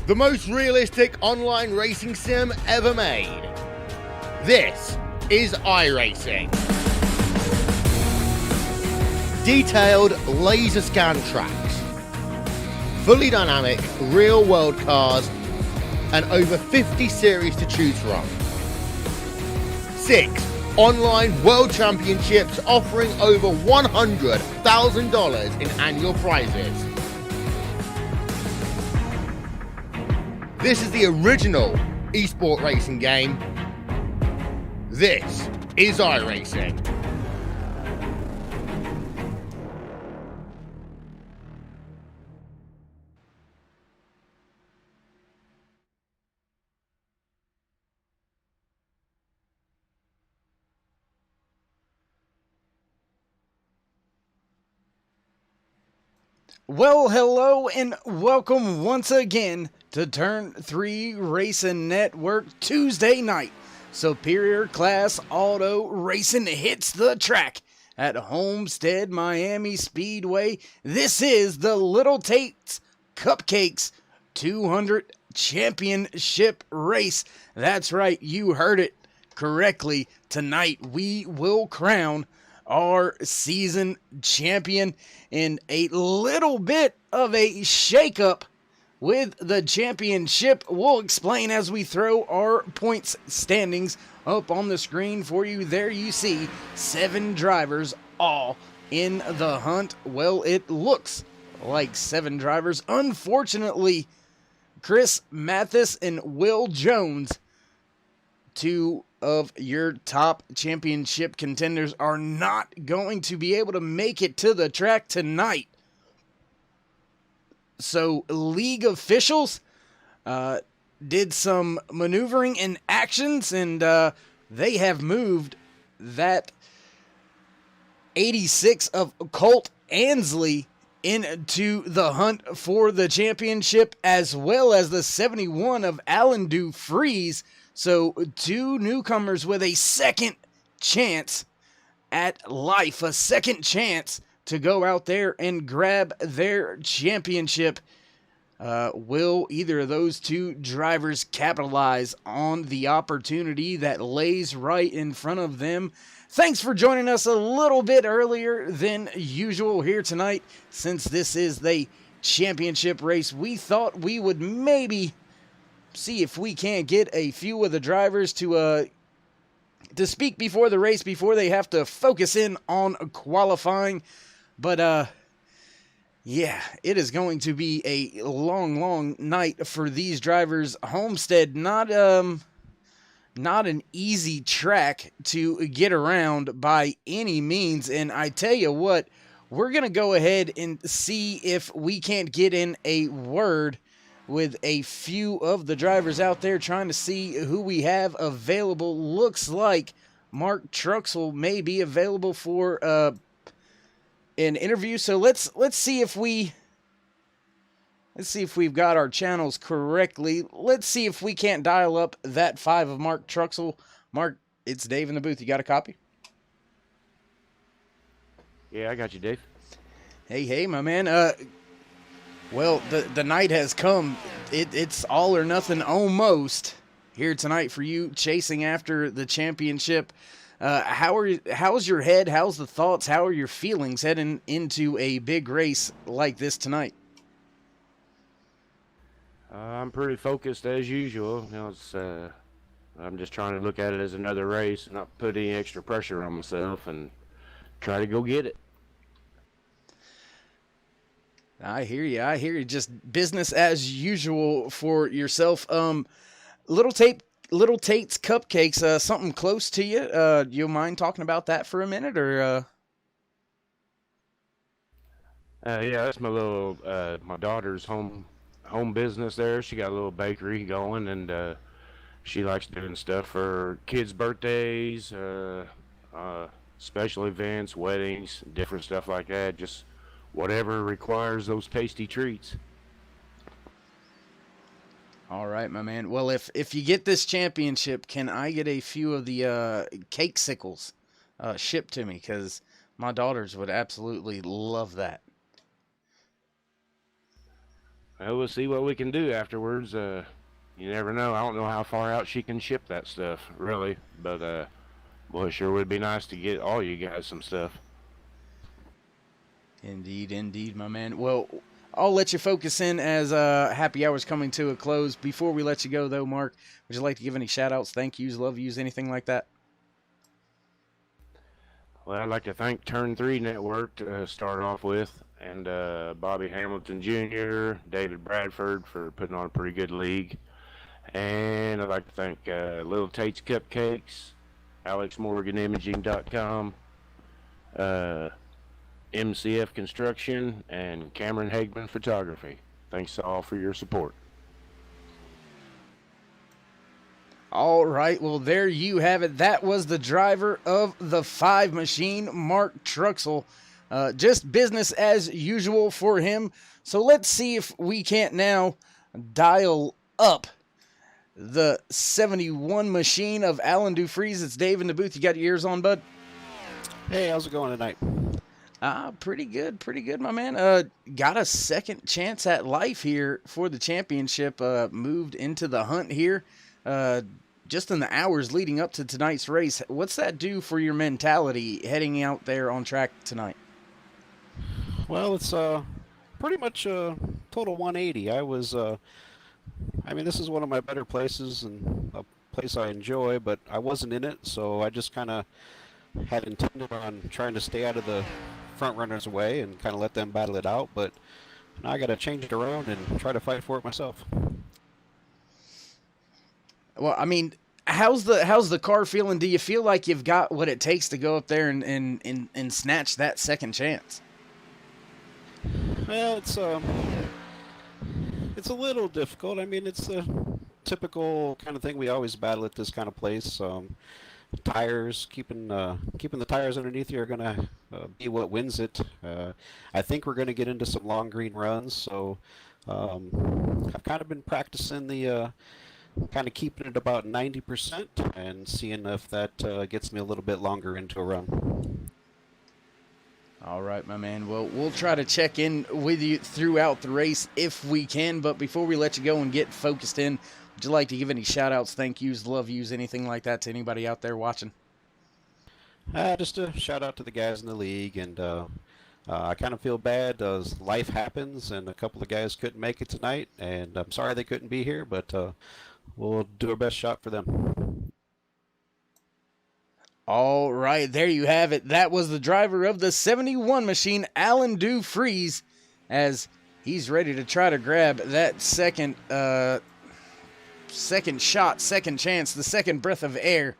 the most realistic online racing sim ever made. This is iRacing. Detailed laser scan tracks, fully dynamic real-world cars, and over 50 series to choose from. 6 online world championships offering over $100,000 in annual prizes. This is the original esport racing game. This is iRacing. Well, hello and welcome once again to Turn 3 Racing Network Tuesday night. Superior Class Auto Racing hits the track at Homestead Miami Speedway. This is the Little TATE'S Cupcakes 200 Championship Race. That's right, you heard it correctly. Tonight we will crown our season champion in a little bit of a shakeup with the championship. We'll explain as we throw our points standings up on the screen for you. There you see 7 drivers all in the hunt. Well, it looks like 7 drivers. Unfortunately, Chris Mathis and Will Jones, 2 of your top championship contenders, are not going to be able to make it to the track tonight. So league officials did some maneuvering and actions, and they have moved that 86 of Colt Ansley into the hunt for the championship, as well as the 71 of Alan Dufries. So 2 newcomers with a second chance at life, a second chance to go out there and grab their championship. Will either of those 2 drivers capitalize on the opportunity that lays right in front of them? Thanks for joining us a little bit earlier than usual here tonight. Since this is the championship race, we thought we would maybe see if we can't get a few of the drivers to speak before the race, before they have to focus in on qualifying. But yeah, it is going to be a long night for these drivers. Homestead, not an easy track to get around by any means. And I tell you what, we're going to go ahead and see if we can't get in a word with a few of the drivers out there, trying to see who we have available. Looks like Mark Truxell may be available for an interview. So let's see if we've got our channels correctly. Let's see if we can't dial up that 5 of Mark Truxell. Mark, it's Dave in the booth. You got a copy? Yeah, I got you, Dave. Hey, my man. Well, the night has come. It's all or nothing almost here tonight for you, chasing after the championship. How's your head? How's the thoughts? How are your feelings heading into a big race like this tonight? I'm pretty focused as usual. You know, I'm just trying to look at it as another race and not put any extra pressure on myself and try to go get it. I hear you. Just business as usual for yourself. Little Tate's Cupcakes, something close to you. Do you mind talking about that for a minute, or? Yeah, that's my little my daughter's home business there. She got a little bakery going, and she likes doing stuff for kids' birthdays, special events, weddings, different stuff like that. Just whatever requires those tasty treats. All right, my man. Well, if you get this championship, can I get a few of the cake sickles shipped to me? Because my daughters would absolutely love that. Well, we'll see what we can do afterwards. You never know. I don't know how far out she can ship that stuff, really. But boy, it sure would be nice to get all you guys some stuff. Indeed, indeed, my man. Well, I'll let you focus in as happy hour's coming to a close. Before we let you go, though, Mark, would you like to give any shout-outs, thank yous, love yous, anything like that? Well, I'd like to thank Turn 3 Network to start off with, and Bobby Hamilton Jr., David Bradford for putting on a pretty good league. And I'd like to thank Little Tate's Cupcakes, AlexMorganImaging.com, MCF Construction, and Cameron Hagman Photography. Thanks all for your support. All right, well, there you have it. That was the driver of the 5 machine, Mark Truxell. Just business as usual for him. So let's see if we can't now dial up the 71 machine of Alan Dufries. It's Dave in the booth. You got your ears on, bud? Hey, how's it going tonight? Pretty good, my man. Got a second chance at life here for the championship. Moved into the hunt here. Just in the hours leading up to tonight's race. What's that do for your mentality heading out there on track tonight? Well, it's pretty much a total 180. I mean, this is one of my better places and a place I enjoy, but I wasn't in it, so I just kind of had intended on trying to stay out of the front runners' way and kind of let them battle it out, but now I got to change it around and try to fight for it myself. Well, I mean, how's the car feeling? Do you feel like you've got what it takes to go up there and snatch that second chance? Well, it's a little difficult. I mean, it's a typical kind of thing we always battle at this kind of place. Tires, keeping the tires underneath you are gonna be what wins it. I think we're gonna get into some long green runs, so I've kind of been practicing the kind of keeping it about 90% and seeing if that gets me a little bit longer into a run. All right, my man. Well, we'll try to check in with you throughout the race if we can. But before we let you go and get focused in, would you like to give any shout-outs, thank yous, love yous, anything like that to anybody out there watching? Just a shout-out to the guys in the league. And I kind of feel bad as life happens, and a couple of guys couldn't make it tonight. And I'm sorry they couldn't be here, but we'll do our best shot for them. All right, there you have it. That was the driver of the 71 machine, Alan Dufries, as he's ready to try to grab that second shot, second chance, the second breath of air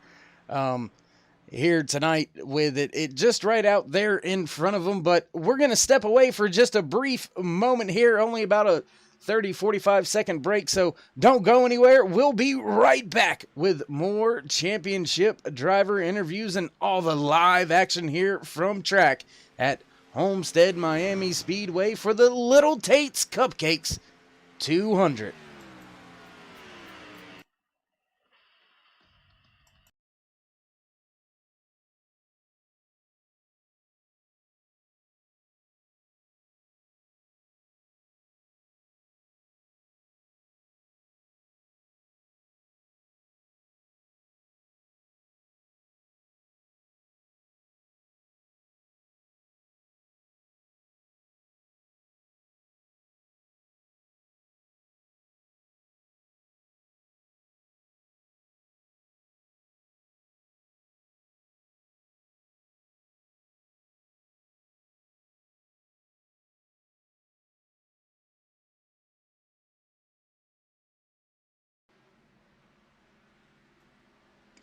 here tonight with it just right out there in front of him. But we're going to step away for just a brief moment here, only about a 30, 45-second break, so don't go anywhere. We'll be right back with more championship driver interviews and all the live action here from track at Homestead Miami Speedway for the Little Tate's Cupcakes 200.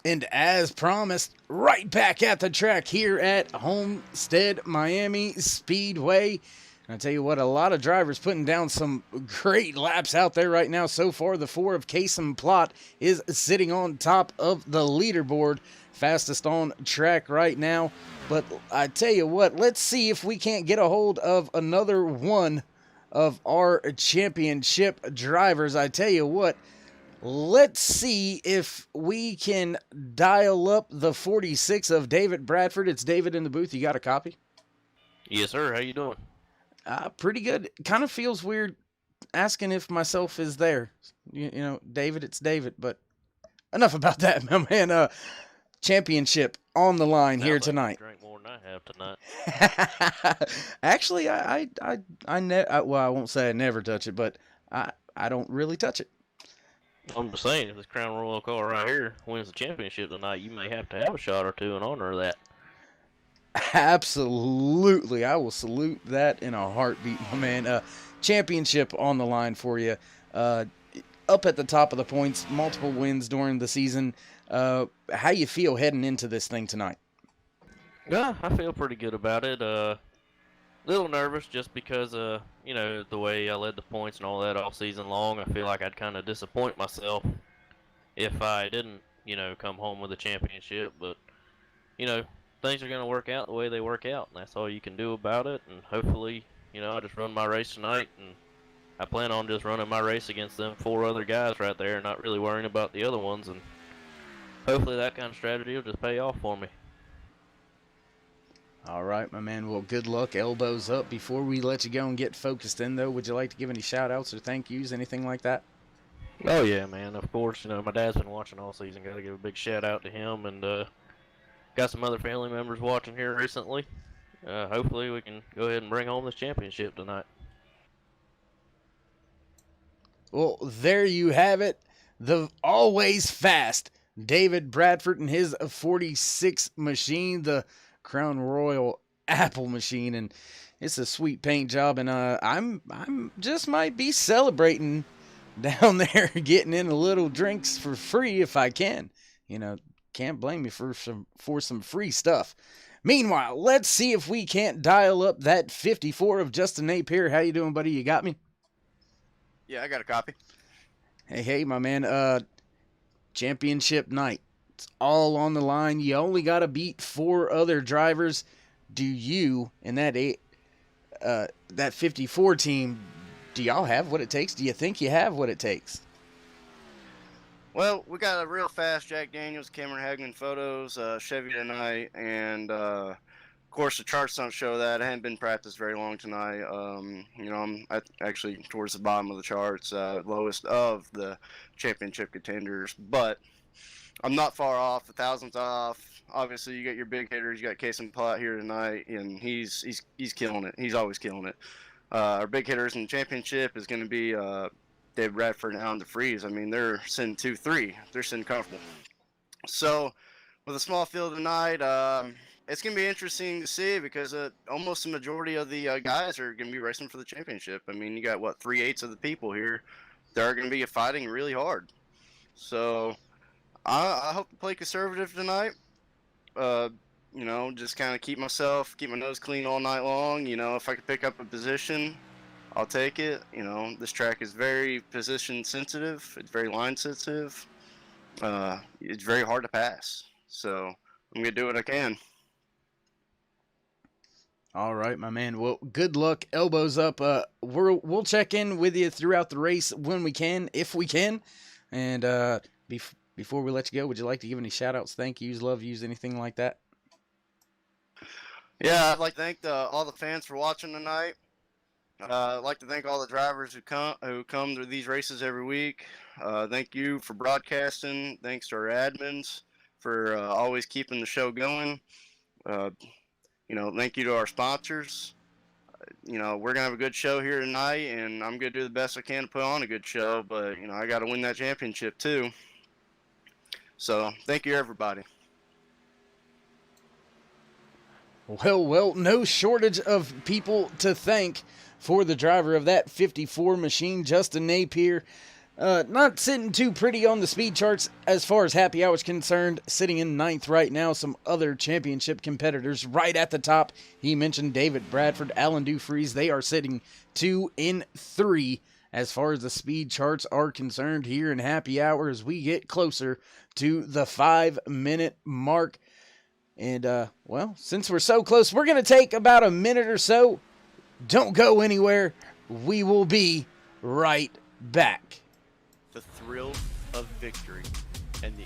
And as promised, right back at the track here at Homestead Miami Speedway. And I tell you what, a lot of drivers putting down some great laps out there right now. So far, the 4 of Kasim Plot is sitting on top of the leaderboard, fastest on track right now. But I tell you what, let's see if we can't get a hold of another one of our championship drivers. I tell you what, let's see if we can dial up the 46 of David Bradford. It's David in the booth. You got a copy? Yes, sir. How you doing? Pretty good. Kind of feels weird asking if myself is there. You know, David, it's David. But enough about that, my man. Championship on the line here Sounds like you tonight. drink more than I have tonight. Actually, well, I won't say I never touch it, but I don't really touch it. I'm just saying, if this Crown Royal car right here wins the championship tonight, you may have to have a shot or two in honor of that. Absolutely, I will salute that in a heartbeat, my man. Championship on the line for you. Up at the top of the points, multiple wins during the season. How you feel heading into this thing tonight? Yeah, I feel pretty good about it. Little nervous just because, you know, the way I led the points and all that all season long. I feel like I'd kind of disappoint myself if I didn't, you know, come home with a championship. But, you know, things are going to work out the way they work out, and that's all you can do about it. And hopefully, you know, I just run my race tonight, and I plan on just running my race against them 4 other guys right there, and not really worrying about the other ones. And hopefully that kind of strategy will just pay off for me. All right, my man. Well, good luck. Elbows up. Before we let you go and get focused in, though, would you like to give any shout-outs or thank yous, anything like that? Oh yeah, man. Of course, you know my dad's been watching all season. Got to give a big shout out to him, and got some other family members watching here recently. Hopefully, we can go ahead and bring home this championship tonight. Well, there you have it. The always fast David Bradford and his 46 machine, the Crown Royal Apple machine, and it's a sweet paint job. And I'm just might be celebrating down there, getting in a little drinks for free if I can. You know, can't blame me for some free stuff. Meanwhile, let's see if we can't dial up that 54 of Justin Napier. How you doing, buddy? You got me? Yeah, I got a copy. Hey, my man. Championship night. It's all on the line. You only got to beat 4 other drivers. Do you and that 54 team? Do y'all have what it takes? Do you think you have what it takes? Well, we got a real fast Jack Daniels, Cameron Hagman photos, Chevy tonight, and of course the charts don't show that. I haven't been practiced very long tonight. You know, I'm actually towards the bottom of the charts, lowest of the championship contenders, but I'm not far off. 1,000th off. Obviously, you got your big hitters. You got Case and Plot here tonight, and he's killing it. He's always killing it. Our big hitters in the championship is going to be Dave Bradford and Alan DeFreeze. I mean, they're sitting 2-3. They're sitting comfortable. So, with a small field tonight, it's going to be interesting to see because almost the majority of the guys are going to be racing for the championship. I mean, you got, 3/8 of the people here that are going to be fighting really hard. So, I hope to play conservative tonight. You know, just kind of keep my nose clean all night long. You know, if I could pick up a position, I'll take it. You know, this track is very position sensitive. It's very line sensitive. It's very hard to pass. So I'm going to do what I can. All right, my man. Well, good luck. Elbows up. We'll check in with you throughout the race when we can, if we can. And before we let you go, would you like to give any shout-outs, thank yous, love yous, anything like that? Yeah, I'd like to thank all the fans for watching tonight. I'd like to thank all the drivers who come to these races every week. Thank you for broadcasting. Thanks to our admins for always keeping the show going. You know, thank you to our sponsors. You know, we're gonna have a good show here tonight, and I'm gonna do the best I can to put on a good show. But you know, I got to win that championship too. So thank you, everybody. Well, no shortage of people to thank for the driver of that 54 machine, Justin Napier. Not sitting too pretty on the speed charts as far as happy hour is concerned, sitting in 9th right now. Some other championship competitors right at the top. He mentioned David Bradford, Alan DeFreeze. They are sitting 2 and 3 as far as the speed charts are concerned here in happy hour as we get closer to the 5-minute mark. And, well, since we're so close, we're going to take about a minute or so. Don't go anywhere. We will be right back. The thrill of victory and the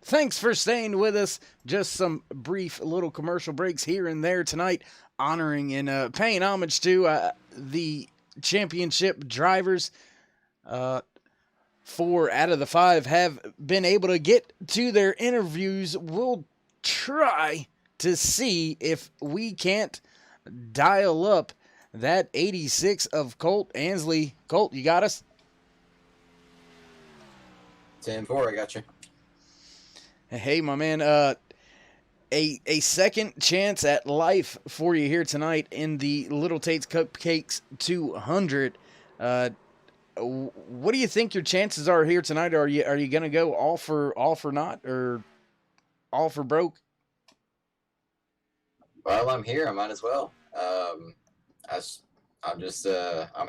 thanks for staying with us. Just some brief little commercial breaks here and there tonight, honoring and paying homage to the championship drivers. 4 out of the 5 have been able to get to their interviews. We'll try to see if we can't dial up that 86 of Colt Ansley. Colt, you got us? 10-4, I got you. Hey, my man. A second chance at life for you here tonight in the Little Tate's Cupcakes 200. What do you think your chances are here tonight? Are you gonna go all for naught or all for broke? While I'm here, I might as well. I'm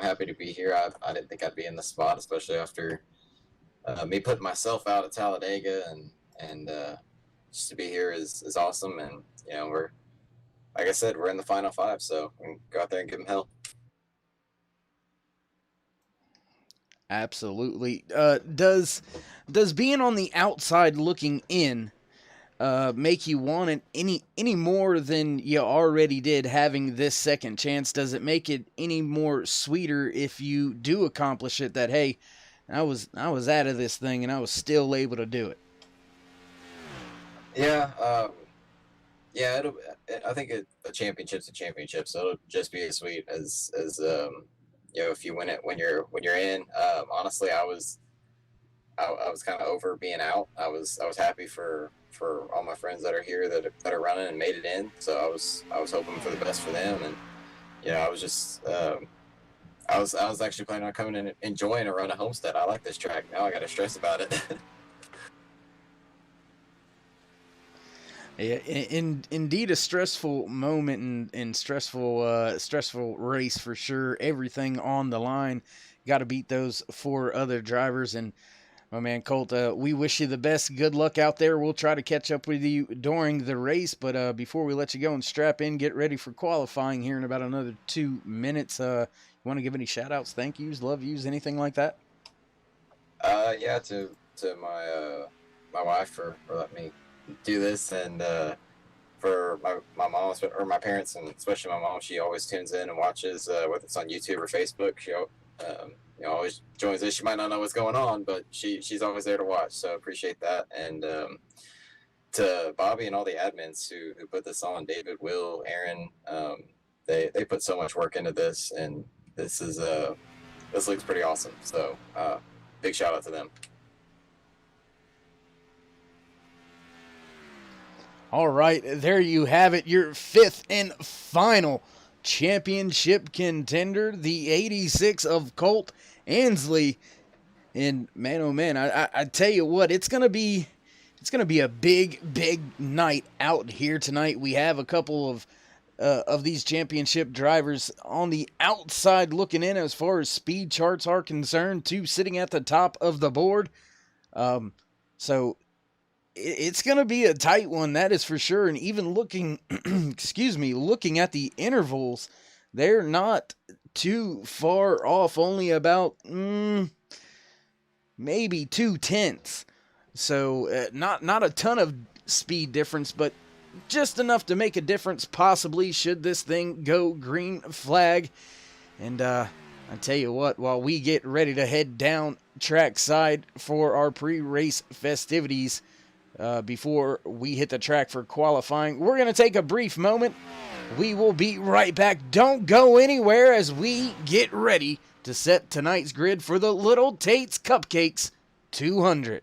happy to be here. I didn't think I'd be in the spot, especially after me putting myself out at Talladega, and just to be here is awesome. And we're, like I said, we're in the final 5, so we can go out there and give them hell. Absolutely. Does being on the outside looking in make you want it any more than you already did having this second chance? Does it make it any more sweeter if you do accomplish it, that hey, I was out of this thing and I was still able to do it? Yeah, I think a championship's a championship, so it'll just be as sweet as if you win it when you're in. Honestly, I was kind of over being out. I was happy for all my friends that are here that are running and made it in. So I was hoping for the best for them, and I was just I was actually planning on coming and enjoying a run at Homestead. I like this track. Now I got to stress about it. Yeah, indeed, a stressful moment and stressful race for sure. Everything on the line. Got to beat those 4 other drivers. And my man Colt, we wish you the best. Good luck out there. We'll try to catch up with you during the race. But before we let you go and strap in, get ready for qualifying here in about another 2 minutes. You want to give any shout outs, thank yous, love yous, anything like that? Yeah, to my wife for letting me do this, and for my mom or my parents, and especially my mom. She always tunes in and watches, whether it's on YouTube or Facebook. She always joins this. She might not know what's going on, but she's always there to watch, so appreciate that. And to Bobby and all the admins who put this on, David, Will, Aaron, they put so much work into this, and this looks pretty awesome, so big shout out to them. All right, there you have it, your 5th and final championship contender, the 86 of Colt Ansley. And man, oh man, I tell you what, it's gonna be a big night out here tonight. We have a couple of these championship drivers on the outside looking in as far as speed charts are concerned, 2 sitting at the top of the board. So it's going to be a tight one, that is for sure. And even looking, looking at the intervals, they're not too far off, only about maybe 2/10. So not a ton of speed difference, but just enough to make a difference possibly should this thing go green flag. And I tell you what, while we get ready to head down trackside for our pre-race festivities, before we hit the track for qualifying, we're going to take a brief moment. We will be right back. Don't go anywhere as we get ready to set tonight's grid for the Little Tate's Cupcakes 200.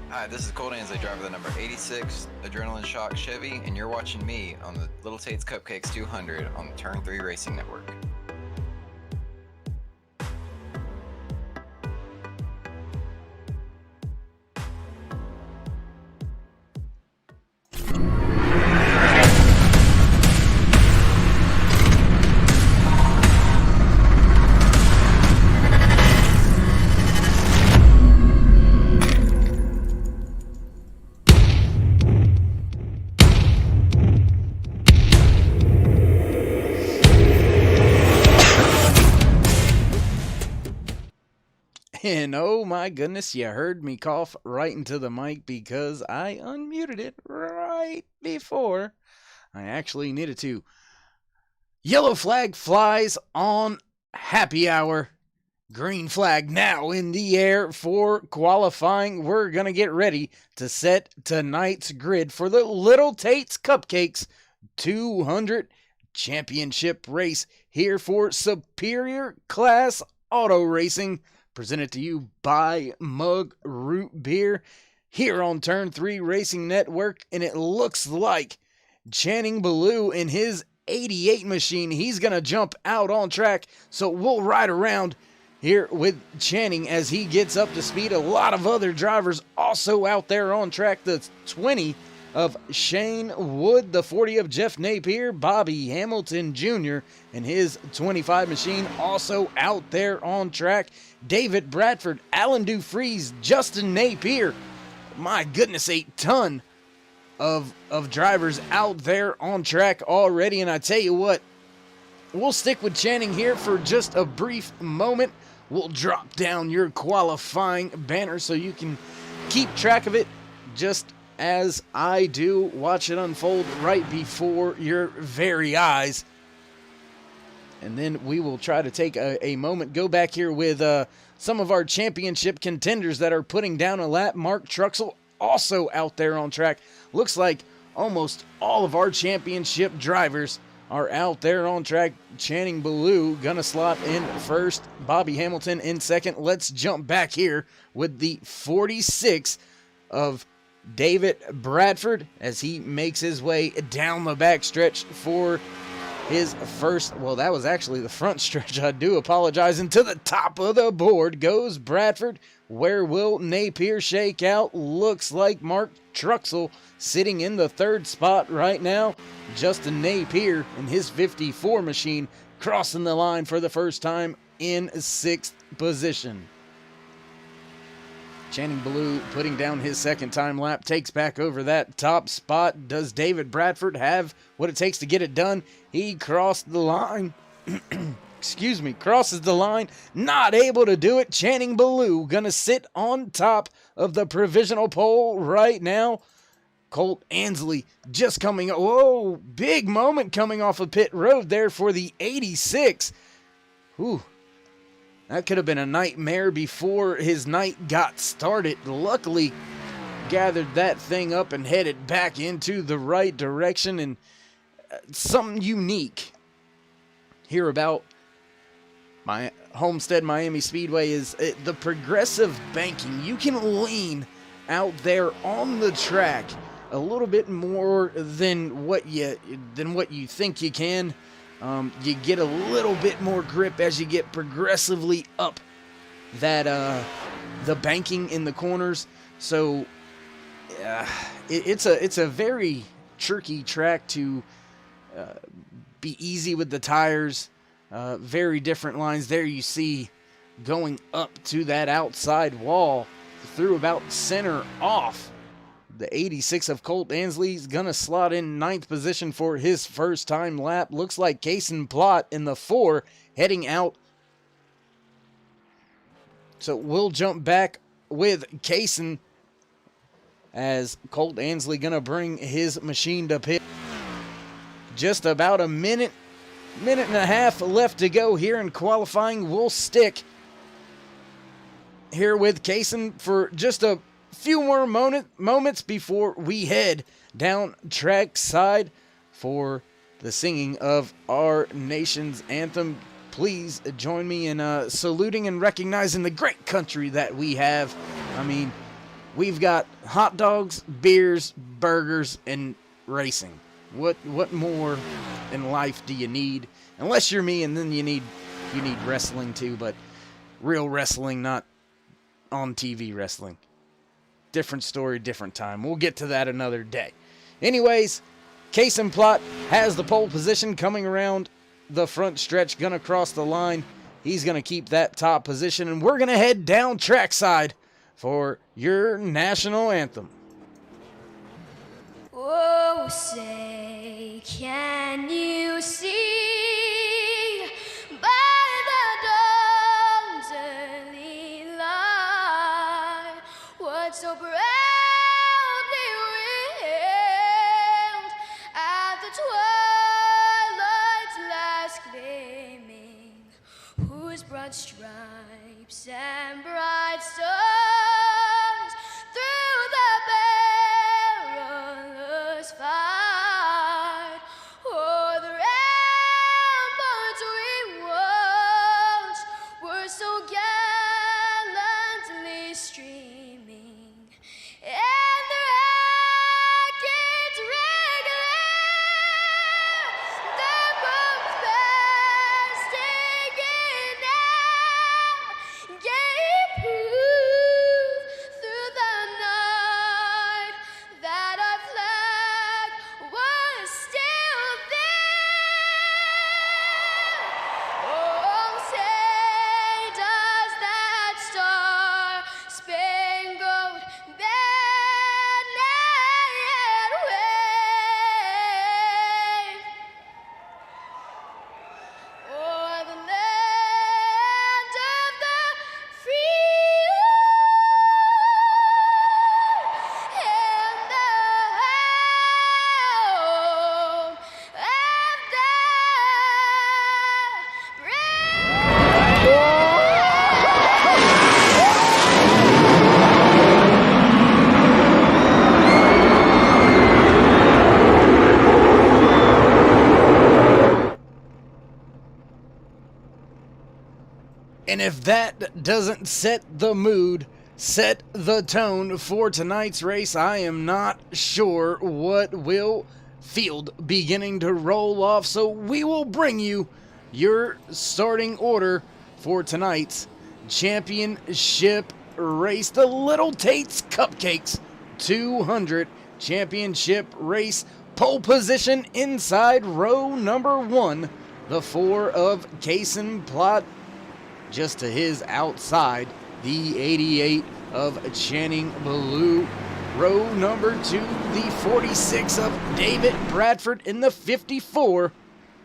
Hi, this is Colt Ansley, driver of the number 86 Adrenaline Shock Chevy, and you're watching me on the Little Tate's Cupcakes 200 on the Turn 3 Racing Network. And oh my goodness, you heard me cough right into the mic because I unmuted it right before I actually needed to. Yellow flag flies on happy hour. Green flag now in the air for qualifying. We're going to get ready to set tonight's grid for the Little Tate's Cupcakes 200 championship race here for Superior Class Auto Racing, presented to you by Mugg Root Beer here on Turn 3 Racing Network. And it looks like Channing Ballou in his 88 machine, he's going to jump out on track. So we'll ride around here with Channing as he gets up to speed. A lot of other drivers also out there on track. The 20 of Shane Wood, the 40 of Jeff Napier, Bobby Hamilton Jr., and his 25 machine also out there on track. David Bradford, Alan Dufries, Justin Napier. My goodness, a ton of drivers out there on track already. And I tell you what, we'll stick with Channing here for just a brief moment. We'll drop down your qualifying banner so you can keep track of it just as I do. Watch it unfold right before your very eyes. And then we will try to take a moment, go back here with some of our championship contenders that are putting down a lap. Mark Truxell also out there on track. Looks like almost all of our championship drivers are out there on track. Channing Ballou gonna slot in first, Bobby Hamilton in second. Let's jump back here with the 46 of David Bradford as he makes his way down the back stretch for his first, well, that was actually the front stretch, I do apologize. And to the top of the board goes Bradford. Where will Napier shake out? Looks like Mark Truxell sitting in the third spot right now. Justin Napier in his 54 machine crossing the line for the first time in sixth position. Channing Ballou putting down his second time lap, takes back over that top spot. Does David Bradford have what it takes to get it done? He crossed the line. Crosses the line. Not able to do it. Channing Ballou gonna sit on top of the provisional pole right now. Colt Ansley just coming. Whoa, big moment coming off of pit road there for the 86. Whew. That could have been a nightmare before his night got started. Luckily, gathered that thing up and headed back into the right direction. And something unique here about my Homestead Miami Speedway is the progressive banking. You can lean out there on the track a little bit more than what you think you can. You get a little bit more grip as you get progressively up that the banking in the corners. So it's a very tricky track to be easy with the tires. Very different lines there. You see going up to that outside wall through about center off. The 86 of Colt Ansley is going to slot in ninth position for his first time lap. Looks like Kason Plott in the 4 heading out. So we'll jump back with Kason as Colt Ansley going to bring his machine to pit. Just about a minute and a half left to go here in qualifying. We'll stick here with Kason for just a few more moments before we head down track side for the singing of our nation's anthem. Please join me in saluting and recognizing the great country that we have. I mean, we've got hot dogs, beers, burgers, and racing. What more in life do you need? Unless you're me, and then you need wrestling too, but real wrestling, not on TV wrestling. Different story, different time. We'll get to that another day. Anyways, Kason Plott has the pole position coming around the front stretch, gonna cross the line. He's gonna keep that top position, and we're gonna head down trackside for your national anthem. Oh, say, can you see by the dawn's early light And if that doesn't set the mood, set the tone for tonight's race, I am not sure what will. Field beginning to roll off, so we will bring you your starting order for tonight's championship race, the Little Tate's Cupcakes 200 championship race. Pole position inside row number 1, the 4 of Kason Plot. Just to his outside, the 88 of Channing Ballou. Row number 2, the 46 of David Bradford, and the 54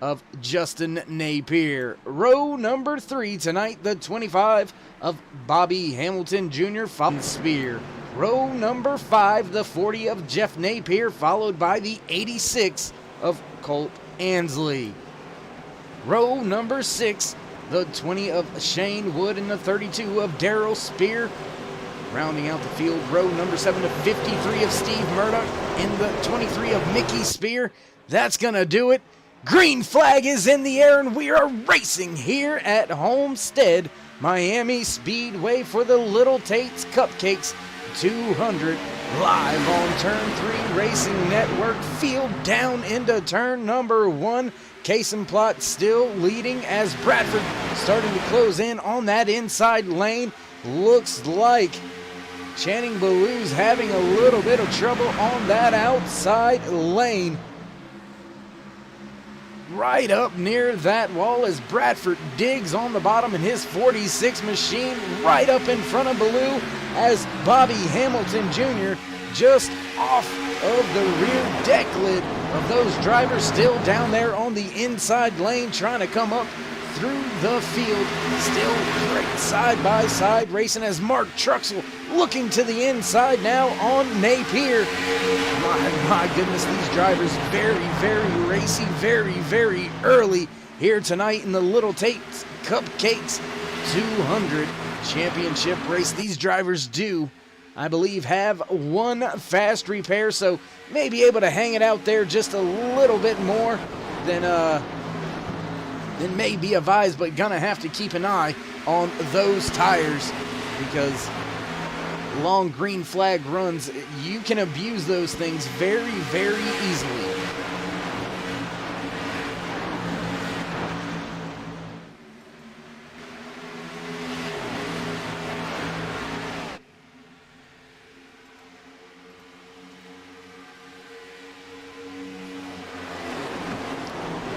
of Justin Napier. Row number 3 tonight, the 25 of Bobby Hamilton Jr. followed Spear. Row number 5, the 40 of Jeff Napier, followed by the 86 of Colt Ansley. Row number 6, the 20 of Shane Wood, and the 32 of Darryl Spear. Rounding out the field, row number 7 to 53 of Steve Murdoch and the 23 of Mickey Spear. That's going to do it. Green flag is in the air, and we are racing here at Homestead Miami Speedway for the Little Tate's Cupcakes 200. Live on Turn 3 Racing Network. Field down into turn number 1. Kason Plot still leading as Bradford starting to close in on that inside lane. Looks like Channing Ballou's having a little bit of trouble on that outside lane. Right up near that wall as Bradford digs on the bottom in his 46 machine, right up in front of Ballou as Bobby Hamilton Jr. just off of the rear deck lid of those drivers still down there on the inside lane trying to come up through the field. Still great side-by-side racing as Mark Truxell looking to the inside now on Napier. My goodness, these drivers very, very racy, very, very early here tonight in the Little Tate's Cupcakes 200 championship race. These drivers do, I believe, have one fast repair, so may be able to hang it out there just a little bit more than may be advised, but gonna have to keep an eye on those tires because long green flag runs, you can abuse those things very, very easily.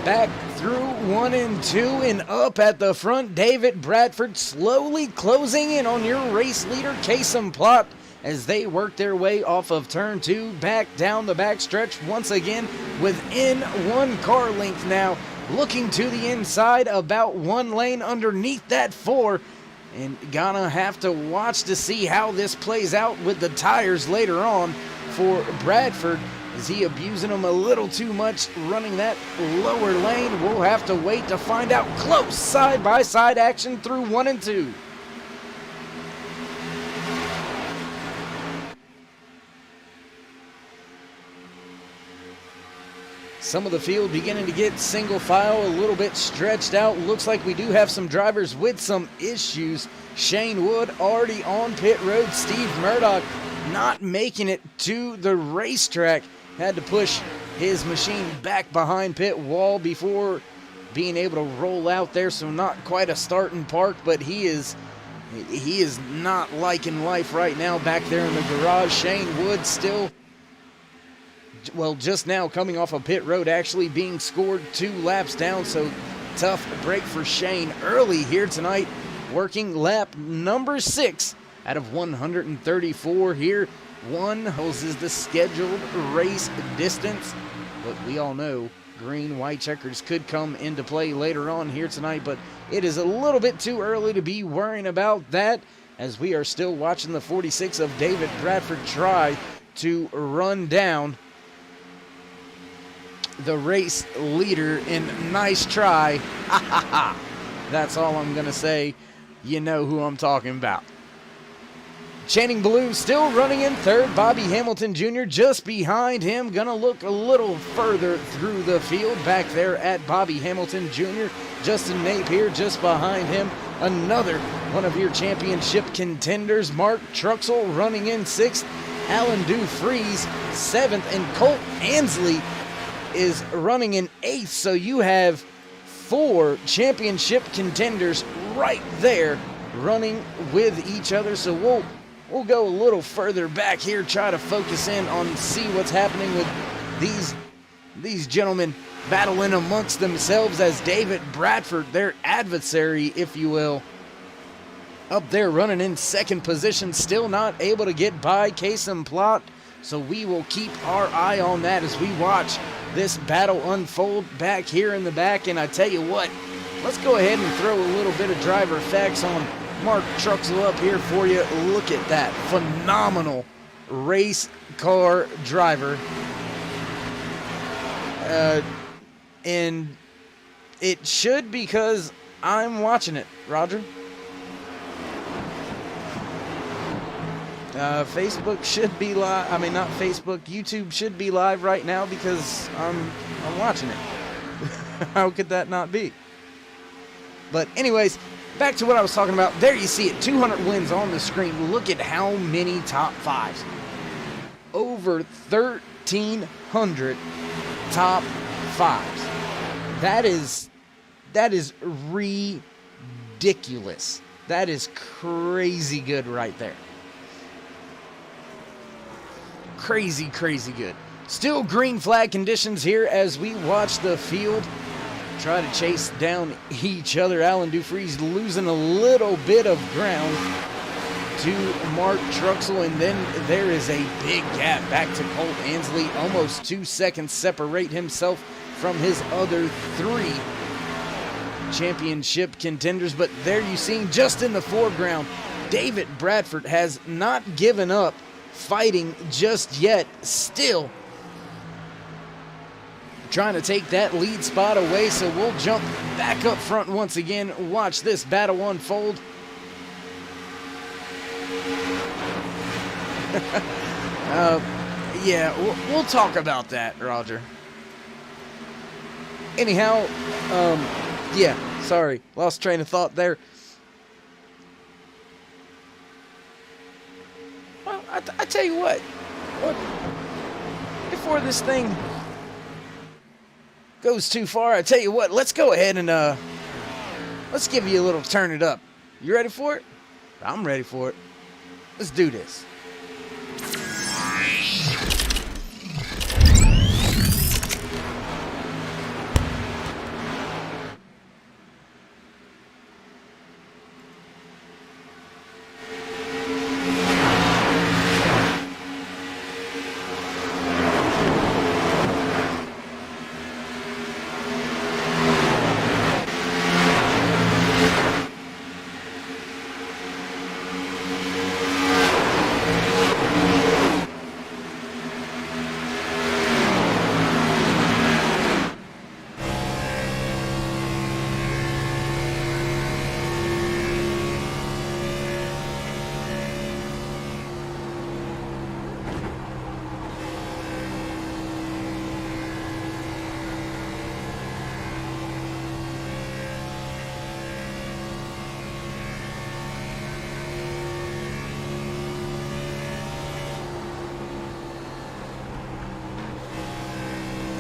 Back through 1 and 2 and up at the front, David Bradford slowly closing in on your race leader, Kason Plot, as they work their way off of turn 2, back down the backstretch once again within 1 car length now, looking to the inside about 1 lane underneath that 4, and gonna have to watch to see how this plays out with the tires later on for Bradford. Is he abusing them a little too much running that lower lane? We'll have to wait to find out. Close side-by-side action through 1 and 2. Some of the field beginning to get single file, a little bit stretched out. Looks like we do have some drivers with some issues. Shane Wood already on pit road. Steve Murdoch not making it to the racetrack. Had to push his machine back behind pit wall before being able to roll out there, so not quite a start and park, but he is not liking life right now back there in the garage. Shane Wood still, well, just now coming off of pit road, actually being scored 2 laps down, so tough break for Shane early here tonight, working lap number 6 out of 134 here. 1 is the scheduled race distance, but we all know green, white checkers could come into play later on here tonight, but it is a little bit too early to be worrying about that as we are still watching the 46 of David Bradford try to run down the race leader in nice try. Ha ha ha. That's all I'm going to say. You know who I'm talking about. Channing Ballou still running in third. Bobby Hamilton Jr. just behind him. Gonna look a little further through the field back there at Bobby Hamilton Jr. Justin Napier just behind him another one of your championship contenders. Mark Truxell running in 6th, Alan Dufries 7th, and Colt Ansley is running in 8th. So you have 4 championship contenders right there running with each other. So we'll go a little further back here, try to focus in on see what's happening with these gentlemen battling amongst themselves, as David Bradford, their adversary, if you will, up there running in 2nd position, still not able to get by Kasem Plot. So we will keep our eye on that as we watch this battle unfold back here in the back. And I tell you what, let's go ahead and throw a little bit of driver effects on Mark Truxell up here for you. Look at that phenomenal race car driver. And it should, because I'm watching it, Roger. Facebook should be live. I mean, not Facebook. YouTube should be live right now because I'm watching it. How could that not be? But anyways, back to what I was talking about. There you see it, 200 wins on the screen. Look at how many top 5s. Over 1,300 top 5s. That is ridiculous. That is crazy good right there. Crazy good. Still green flag conditions here as we watch the field try to chase down each other. Alan Dufries losing a little bit of ground to Mark Truxell, and then there is a big gap back to Colt Ansley. Almost 2 seconds separate himself from his other 3 championship contenders. But there you see, just in the foreground, David Bradford has not given up fighting just yet, still trying to take that lead spot away. So we'll jump back up front once again, watch this battle unfold. Yeah, we'll talk about that, Roger. Anyhow, yeah, sorry, lost train of thought there. Well, I tell you what, before this thing goes too far, I tell you what, let's go ahead and let's give you a little turn it up. You ready for it? I'm ready for it. Let's do this.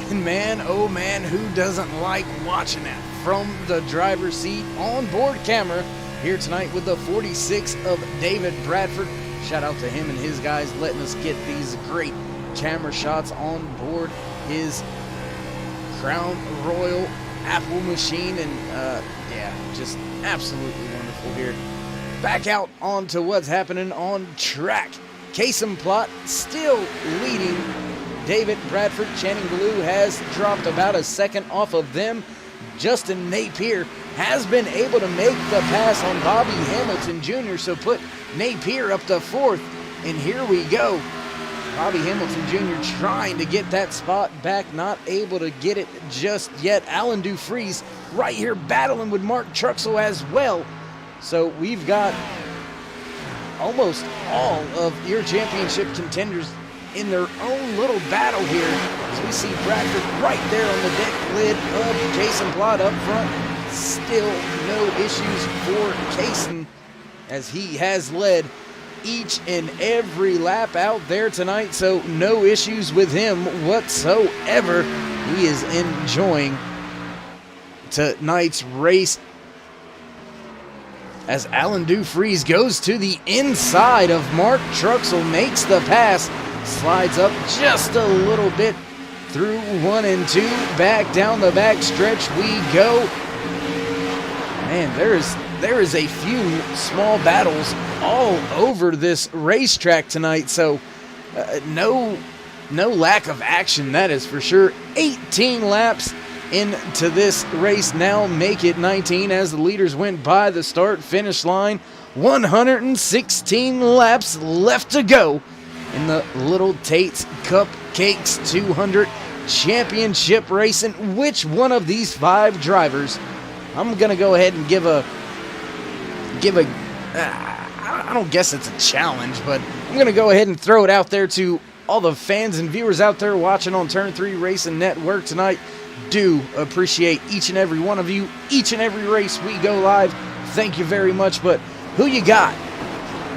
And man, oh man, who doesn't like watching that from the driver's seat on board camera here tonight with the 46 of David Bradford. Shout out to him and his guys letting us get these great camera shots on board his Crown Royal Apple machine. And yeah, just absolutely wonderful here. Back out onto what's happening on track. Kasem Plot still leading David Bradford. Channing Blue has dropped about a second off of them. Justin Napier has been able to make the pass on Bobby Hamilton Jr., so put Napier up to 4th. And here we go. Bobby Hamilton Jr. trying to get that spot back, not able to get it just yet. Alan Dufries right here battling with Mark Truxell as well. So we've got almost all of your championship contenders in their own little battle here, as we see Bradford right there on the deck lid of Jason Plot up front. still no issues for Kaysen, as he has led each and every lap out there tonight, so no issues with him whatsoever. He is enjoying tonight's race as Alan Dufries goes to the inside of Mark Truxell, makes the pass, slides up just a little bit through 1 and 2, back down the back stretch we go. Man, there is a few small battles all over this racetrack tonight, so no lack of action, that is for sure. 18 laps into this race now, make it 19 as the leaders went by the start-finish line. 116 laps left to go in the Little Tate's Cupcakes 200 championship race. And which one of these 5 drivers, I'm going to go ahead and give a I don't guess it's a challenge, but I'm going to go ahead and throw it out there to all the fans and viewers out there watching on Turn 3 Racing Network tonight. Do appreciate each and every one of you, each and every race we go live. Thank you very much, but who you got?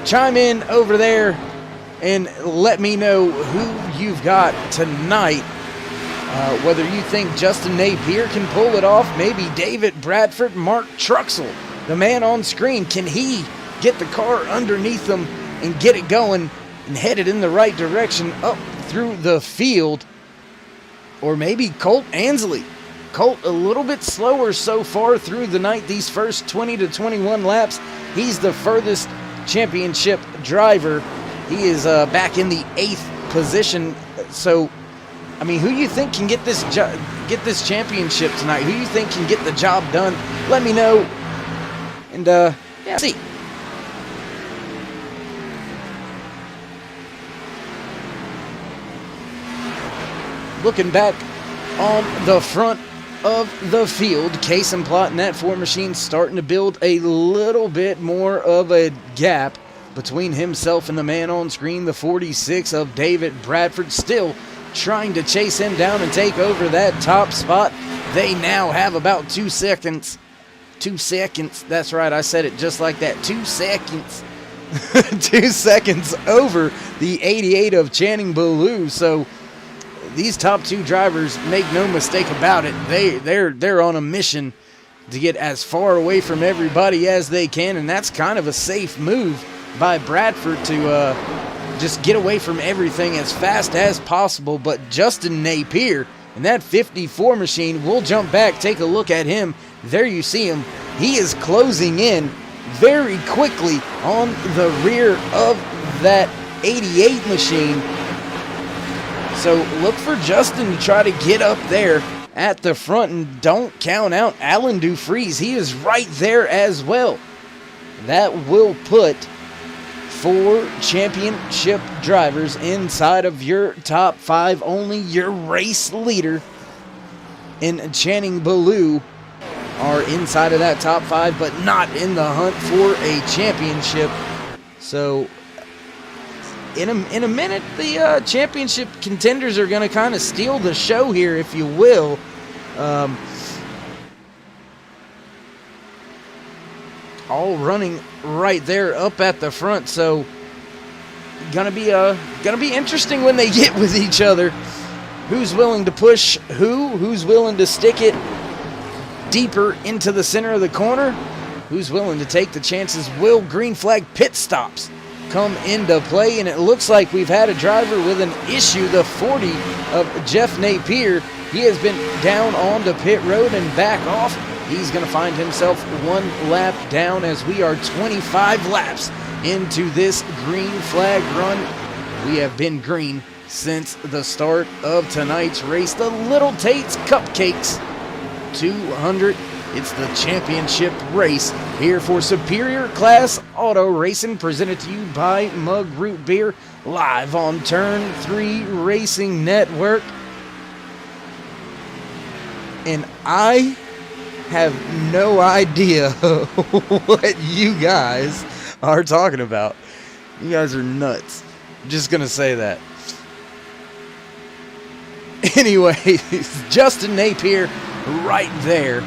Chime in over there and let me know who you've got tonight. Whether you think Justin Napier can pull it off, maybe David Bradford, Mark Truxell, the man on screen, can he get the car underneath them and get it going and head it in the right direction up through the field? Or maybe Colt Ansley. Colt a little bit slower so far through the night, these first 20 to 21 laps. He's the furthest championship driver. He is back in the 8th position. So, I mean, who you think can get this championship tonight? Who you think can get the job done? Let me know. And, yeah, see. Looking back on the front of the field, Kaysen plotting that 4 machine, starting to build a little bit more of a gap between himself and the man on screen, the 46 of David Bradford, still trying to chase him down and take over that top spot. They now have about 2 seconds. 2 seconds. That's right, I said it just like that. 2 seconds. 2 seconds over the 88 of Channing Ballou. So these top 2 drivers, make no mistake about it, they're on a mission to get as far away from everybody as they can, and that's kind of a safe move by Bradford to just get away from everything as fast as possible. But Justin Napier and that 54 machine, we'll jump back, take a look at him. There you see him. He is closing in very quickly on the rear of that 88 machine. So look for Justin to try to get up there at the front, and don't count out Alan Dufries. He is right there as well. That will put 4 championship drivers inside of your top 5. Only your race leader in Channing Ballou are inside of that top 5, but not in the hunt for a championship. So in a minute, the championship contenders are going to kind of steal the show here, if you will. All running right there up at the front, so gonna be interesting when they get with each other. Who's willing to push who's willing to stick it deeper into the center of the corner? Who's willing to take the chances? Will green flag pit stops come into play? And it looks like we've had a driver with an issue. The 40 of Jeff Napier, he has been down onto pit road and back off. He's going to find himself 1 lap down as we are 25 laps into this green flag run. We have been green since the start of tonight's race. The Little Tate's Cupcakes 200. It's the championship race here for Superior Class Auto Racing, presented to you by Mugg Root Beer, live on Turn 3 Racing Network. And I have no idea what you guys are talking about. You guys are nuts. I'm just gonna say that. Anyways, Justin Napier right there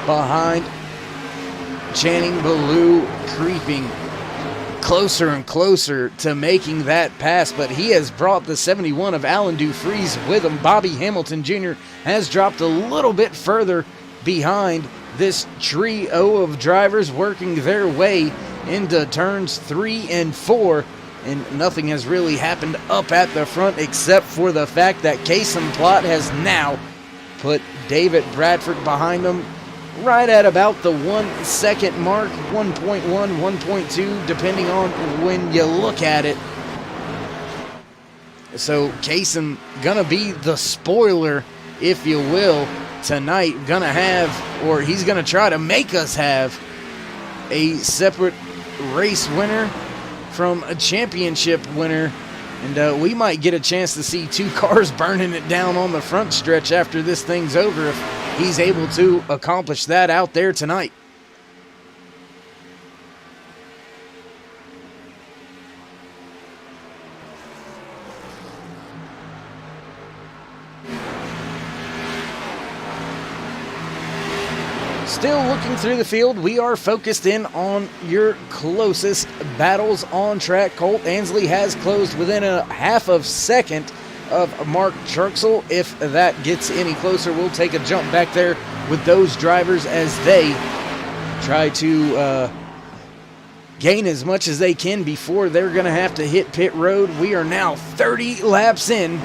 behind Channing Ballou, creeping closer and closer to making that pass, but he has brought the 71 of Alan Dufries with him. Bobby Hamilton Jr. has dropped a little bit further behind this trio of drivers working their way into turns 3 and 4, and nothing has really happened up at the front except for the fact that Kason Plott has now put David Bradford behind him right at about the 1 second mark, 1.1, 1.2, depending on when you look at it. So Kason gonna be the spoiler, if you will, tonight. He's gonna try to make us have a separate race winner from a championship winner. And we might get a chance to see 2 cars burning it down on the front stretch after this thing's over if he's able to accomplish that out there tonight. Still looking through the field, we are focused in on your closest battles on track. Colt Ansley has closed within a half of second of Mark Truxell. If that gets any closer, we'll take a jump back there with those drivers as they try to gain as much as they can before they're going to have to hit pit road. We are now 30 laps in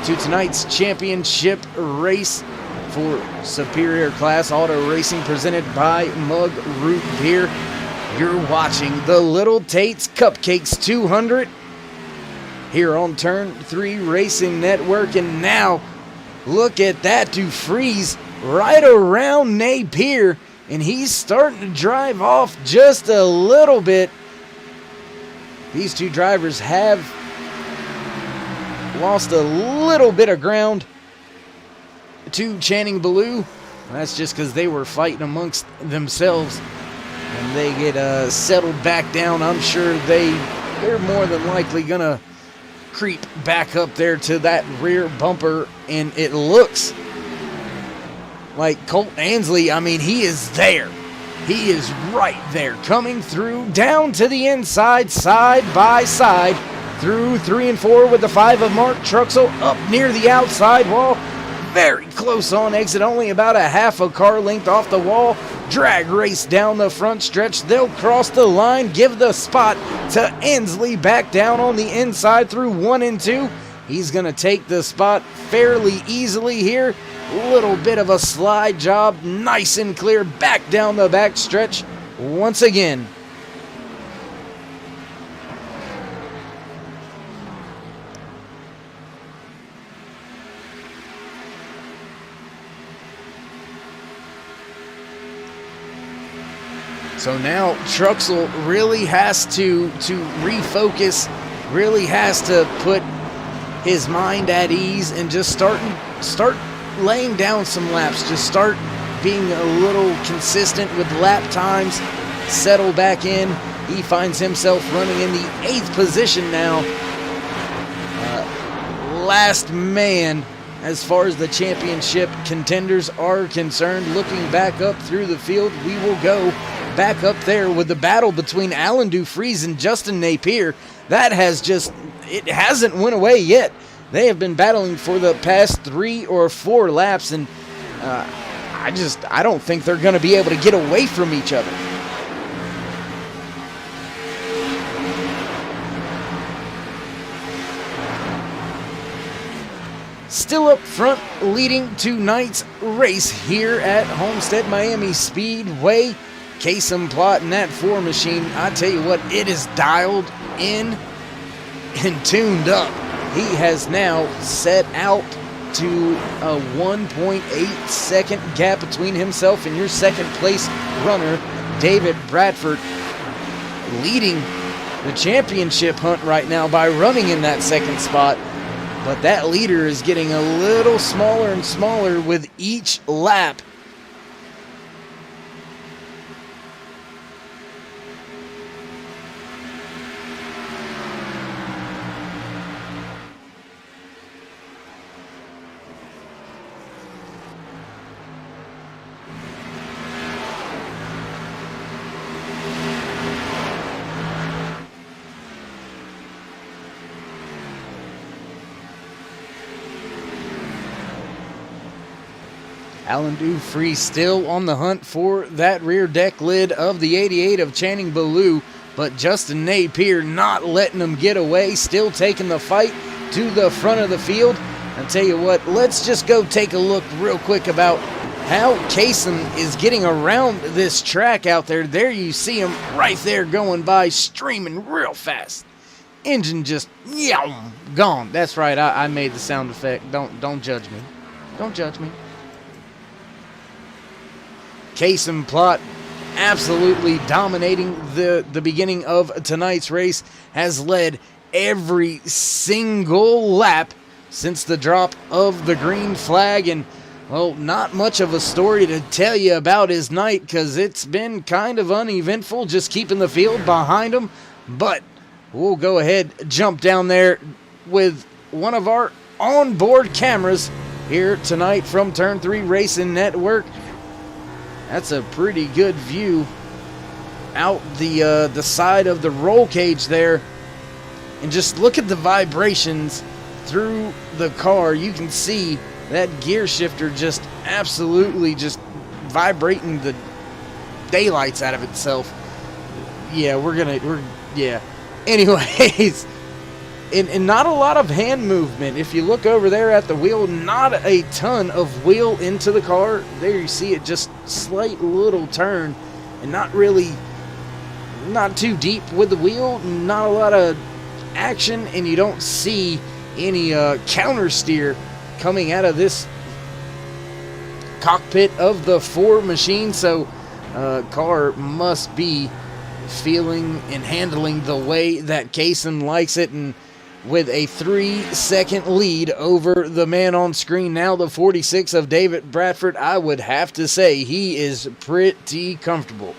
to tonight's championship race for Superior Class Auto Racing, presented by Mugg Root Beer. You're watching the Little Tate's Cupcakes 200 here on Turn 3 Racing Network. And now, look at that, Dufries right around Napier, and he's starting to drive off just a little bit. These two drivers have lost a little bit of ground to Channing Ballou. That's just because they were fighting amongst themselves. When they get settled back down, I'm sure they're more than likely going to creep back up there to that rear bumper. And it looks like Colt Ansley, I mean, he is there. He is right there, coming through down to the inside, side by side, through 3 and 4 with the 5 of Mark Truxell up near the outside wall. Very close on exit, only about a half a car length off the wall. Drag race down the front stretch. They'll cross the line, give the spot to Ansley back down on the inside through 1 and 2. He's going to take the spot fairly easily here. Little bit of a slide job, nice and clear, back down the back stretch once again. So now Truxell really has to refocus, really has to put his mind at ease and just start laying down some laps. Just start being a little consistent with lap times, settle back in. He finds himself running in the 8th position now. Last man as far as the championship contenders are concerned. Looking back up through the field, we will go back up there with the battle between Alan Dufries and Justin Napier. That it hasn't went away yet. They have been battling for the past 3 or 4 laps, and I don't think they're going to be able to get away from each other. Still up front, leading tonight's race here at Homestead Miami Speedway. Kason Plott in that 4 machine, I tell you what, it is dialed in and tuned up. He has now set out to a 1.8 second gap between himself and your second place runner, David Bradford, leading the championship hunt right now by running in that second spot. But that leader is getting a little smaller and smaller with each lap. Alan Dufresne still on the hunt for that rear deck lid of the 88 of Channing Ballou, but Justin Napier not letting him get away, still taking the fight to the front of the field. I'll tell you what, let's just go take a look real quick about how Kasem is getting around this track out there. There you see him right there going by, streaming real fast. Engine just, gone. That's right, I made the sound effect. Don't judge me. Don't judge me. Kasem Plot absolutely dominating the beginning of tonight's race, has led every single lap since the drop of the green flag, and well, not much of a story to tell you about his night because it's been kind of uneventful, just keeping the field behind him. But we'll go ahead, jump down there with one of our onboard cameras here tonight from Turn 3 Racing Network. That's a pretty good view out the side of the roll cage there. And just look at the vibrations through the car. You can see that gear shifter just absolutely just vibrating the daylights out of itself. Yeah, yeah. Anyways, and not a lot of hand movement. If you look over there at the wheel, not a ton of wheel into the car. There you see it, just slight little turn, and not too deep with the wheel, not a lot of action, and you don't see any counter steer coming out of this cockpit of the Ford machine. So car must be feeling and handling the way that Kasem likes it, and with a 3-second lead over the man on screen now, the 46 of David Bradford, I would have to say he is pretty comfortable.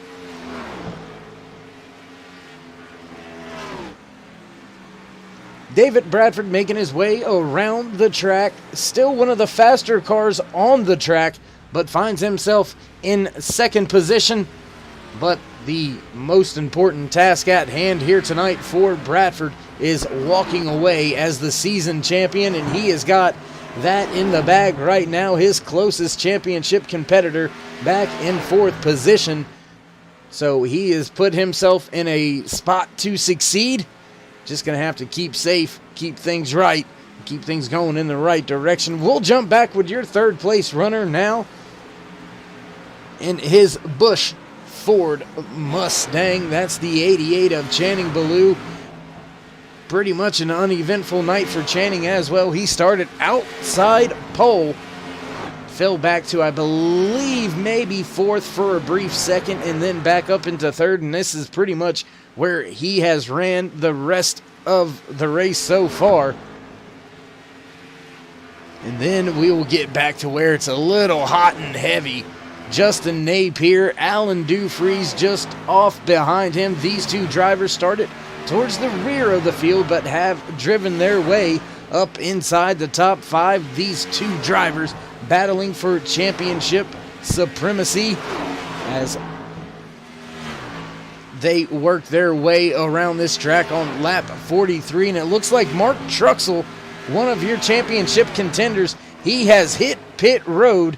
David Bradford making his way around the track, still one of the faster cars on the track, but finds himself in second position. But the most important task at hand here tonight for Bradford is walking away as the season champion, and he has got that in the bag right now. His closest championship competitor back in fourth position. So he has put himself in a spot to succeed. Just going to have to keep safe, keep things right, keep things going in the right direction. We'll jump back with your third place runner now in his Busch Ford Mustang. That's the 88 of Channing Ballou. Pretty much an uneventful night for Channing as well. He started outside pole, fell back to, I believe, maybe fourth for a brief second, and then back up into third, and this is pretty much where he has ran the rest of the race so far. And then we will get back to where it's a little hot and heavy. Justin Napier, Alan Dufresne just off behind him. These two drivers started towards the rear of the field, but have driven their way up inside the top five. These two drivers battling for championship supremacy as they work their way around this track on lap 43. And it looks like Mark Truxell, one of your championship contenders, he has hit pit road.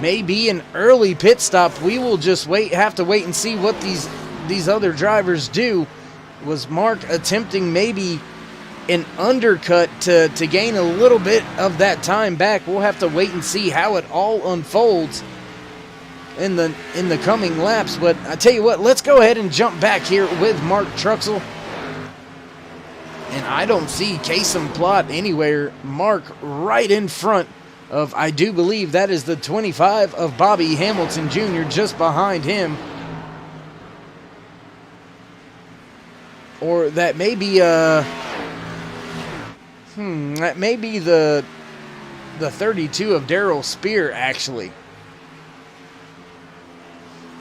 Maybe an early pit stop. We will just have to wait and see what these other drivers do. Was Mark attempting maybe an undercut to gain a little bit of that time back? We'll have to wait and see how it all unfolds in the coming laps. But I tell you what, let's go ahead and jump back here with Mark Truxell. And I don't see Kasem Plot anywhere. Mark right in front of, I do believe that is the 25 of Bobby Hamilton Jr. just behind him. Or that may be that may be the 32 of Darrell Spear, actually.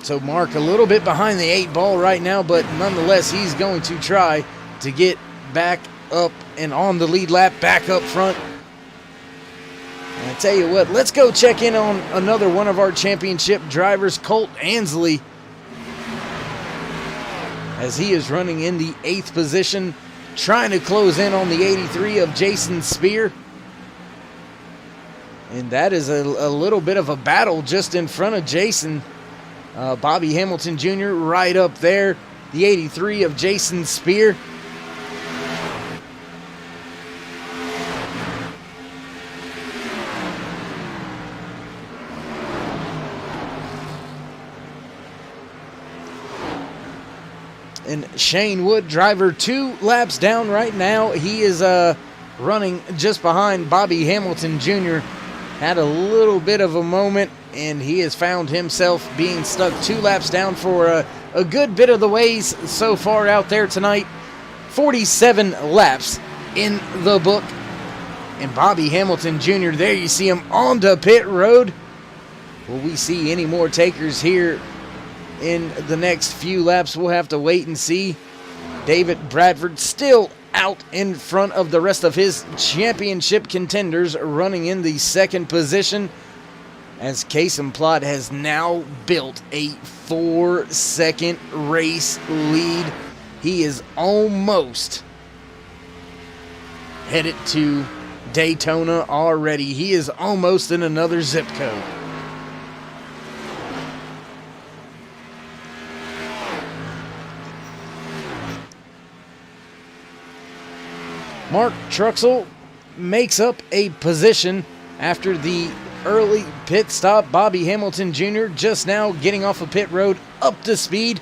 So Mark a little bit behind the 8 ball right now, but nonetheless he's going to try to get back up and on the lead lap, back up front. And I tell you what, let's go check in on another one of our championship drivers, Colt Ansley, as he is running in the 8th position, trying to close in on the 83 of Jason Spear. And that is a little bit of a battle just in front of Jason. Bobby Hamilton Jr. right up there. The 83 of Jason Spear. And Shane Wood, driver 2 laps down right now. He is running just behind Bobby Hamilton Jr. Had a little bit of a moment, and he has found himself being stuck 2 laps down for a good bit of the ways so far out there tonight. 47 laps in the book. And Bobby Hamilton Jr., there you see him on the pit road. Will we see any more takers here in the next few laps? We'll have to wait and see. David Bradford still out in front of the rest of his championship contenders, running in the second position, as Kasim Plott has now built a 4-second race lead. He is almost headed to Daytona already. He is almost in another zip code. Mark Truxell makes up a position after the early pit stop. Bobby Hamilton Jr. just now getting off of pit road, up to speed.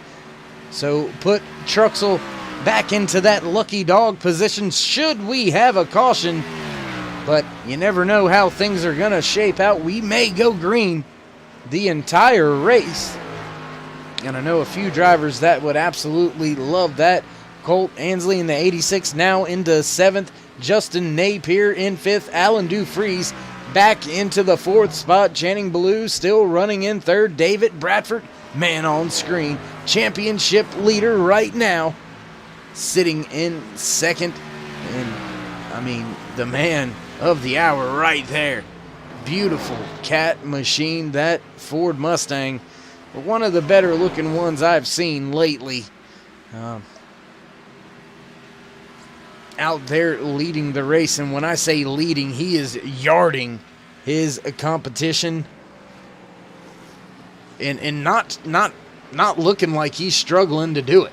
So put Truxell back into that lucky dog position should we have a caution. But you never know how things are going to shape out. We may go green the entire race. And I know a few drivers that would absolutely love that. Colt Ansley in the 86 now into 7th. Justin Napier in 5th. Alan Dufries back into the 4th spot. Channing Ballou still running in 3rd. David Bradford, man on screen, championship leader right now, sitting in 2nd. And, I mean, the man of the hour right there. Beautiful cat machine, that Ford Mustang. One of the better looking ones I've seen lately. Out there leading the race, and when I say leading, he is yarding his competition, and not looking like he's struggling to do it.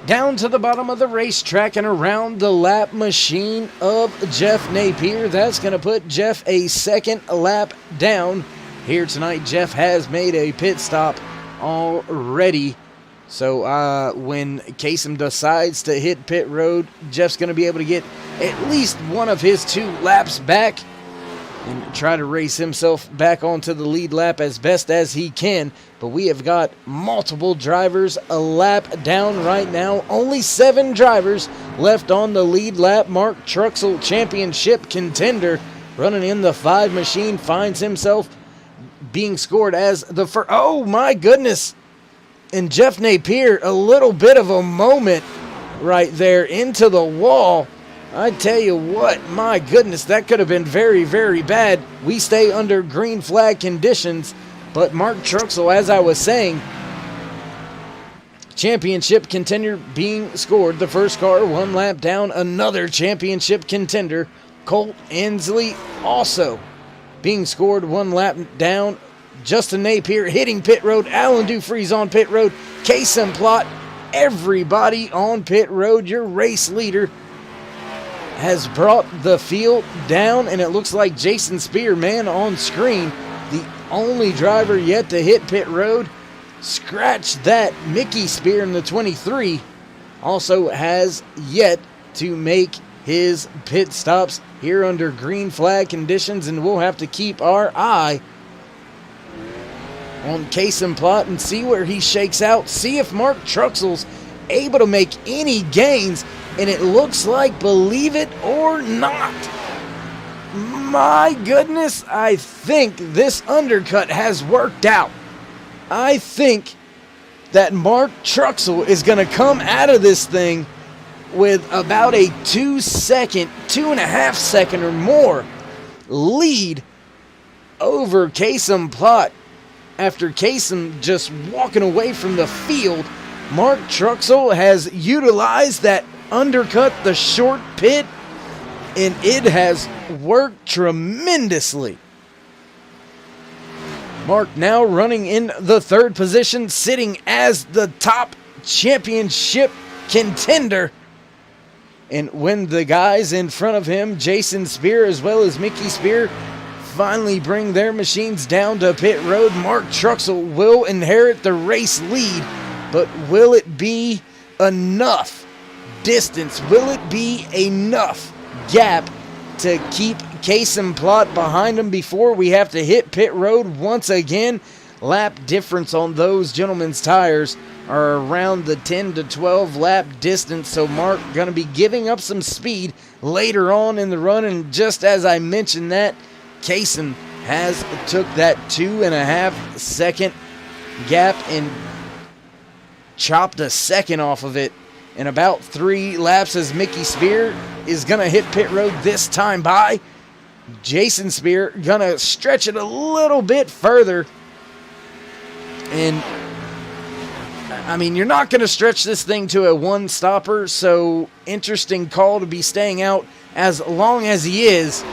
Down to the bottom of the racetrack and around the lap machine of Jeff Napier. That's going to put Jeff a 2nd lap down here tonight. Jeff has made a pit stop already. So when Kasim decides to hit pit road, Jeff's going to be able to get at least one of his 2 laps back and try to race himself back onto the lead lap as best as he can. But we have got multiple drivers a lap down right now. Only 7 drivers left on the lead lap. Mark Truxell, championship contender, running in the 5 machine, finds himself being scored as the first. Oh, my goodness. And Jeff Napier, a little bit of a moment right there into the wall. I tell you what, my goodness, that could have been very, very bad. We stay under green flag conditions, but Mark Truxell, as I was saying, championship contender being scored. The first car 1 lap down, another championship contender. Colt Ansley also being scored 1 lap down. Justin Napier hitting pit road. Alan Dufries on pit road. Kasim Plott, everybody on pit road. Your race leader has brought the field down, and it looks like Jason Spear, man on screen, the only driver yet to hit pit road. Scratch that, Mickey Spear in the 23 also has yet to make his pit stops here under green flag conditions, and we'll have to keep our eye on Kasim Plott and see where he shakes out, see if Mark Truxell's able to make any gains. And it looks like, believe it or not, my goodness, I think this undercut has worked out. I think that Mark Truxell is going to come out of this thing with about a 2.5 second or more lead over Kasem Plot. After Kasem just walking away from the field, Mark Truxell has utilized that undercut, the short pit, and it has worked tremendously. Mark now running in the third position, sitting as the top championship contender. And when the guys in front of him, Jason Spear as well as Mickey Spear, finally bring their machines down to pit road, Mark Truxell will inherit the race lead. But will it be enough distance? Will it be enough gap to keep Kasem Plot behind him before we have to hit pit road once again? Lap difference on those gentlemen's tires are around the 10 to 12 lap distance, so Mark going to be giving up some speed later on in the run. And just as I mentioned that, Kasem has took that 2.5 second gap and chopped a second off of it in about 3 laps, as Mickey Spear is going to hit pit road this time by. Jason Spear going to stretch it a little bit further. And, I mean, you're not going to stretch this thing to a one-stopper, so interesting call to be staying out as long as he is.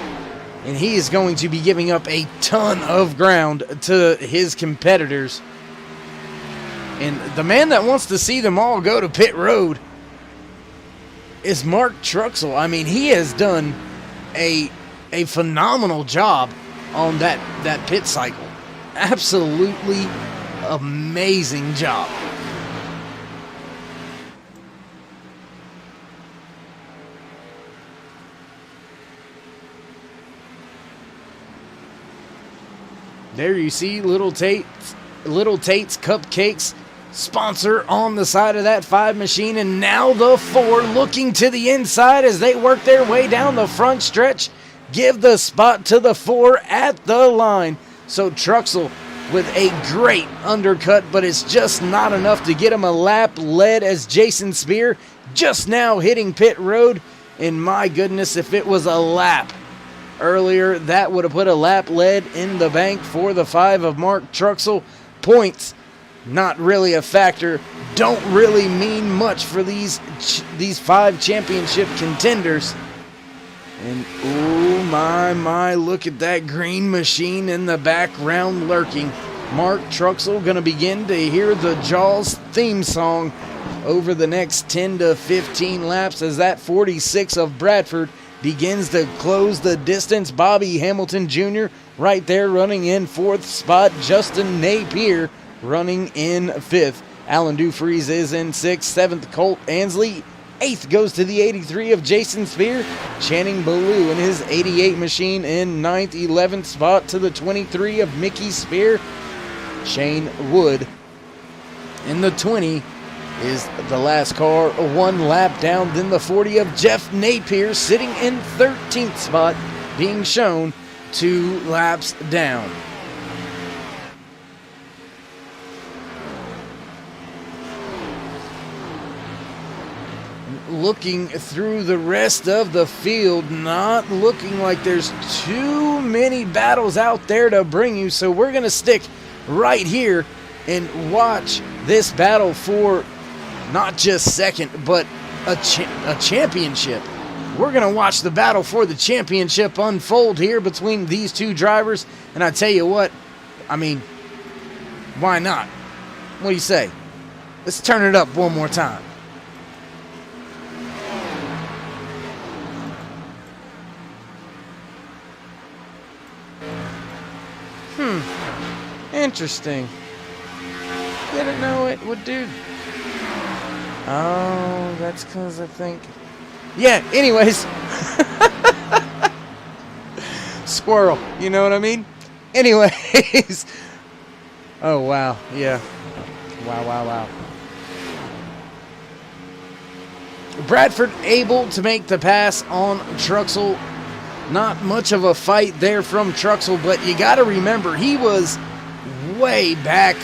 And he is going to be giving up a ton of ground to his competitors. And the man that wants to see them all go to pit road is Mark Truxell. I mean, he has done a phenomenal job on that pit cycle. Absolutely amazing job. There you see Little Tate's Cupcakes sponsor on the side of that 5 machine, and now the 4 looking to the inside as they work their way down the front stretch. Give the spot to the 4 at the line. So Truxell with a great undercut, but it's just not enough to get him a lap lead, as Jason Spear just now hitting pit road. And my goodness, if it was a lap earlier, that would have put a lap lead in the bank for the 5 of Mark Truxell. Points, not really a factor, don't really mean much for these 5 championship contenders. And oh my, look at that green machine in the background lurking. Mark Truxell going to begin to hear the Jaws theme song over the next 10 to 15 laps as that 46 of Bradford begins to close the distance. Bobby Hamilton Jr. right there running in 4th spot. Justin Napier running in 5th. Alan Dufries is in 6th. 7th, Colt Ansley. 8th goes to the 83 of Jason Spear. Channing Ballou in his 88 machine in 9th. 11th spot to the 23 of Mickey Spear. Shane Wood in the 20 is the last car, 1 lap down. Then the 40 of Jeff Napier sitting in 13th spot, being shown 2 laps down. Looking through the rest of the field, not looking like there's too many battles out there to bring you, so we're going to stick right here and watch this battle for not just second, but a championship. We're going to watch the battle for the championship unfold here between these 2 drivers, and I tell you what, I mean, why not? What do you say? Let's turn it up one more time. Interesting. Didn't know it would do. Oh, that's because I think. Yeah, anyways. Squirrel, you know what I mean? Anyways. Oh, wow. Yeah. Wow. Bradford able to make the pass on Truxell. Not much of a fight there from Truxell, but you got to remember he was way back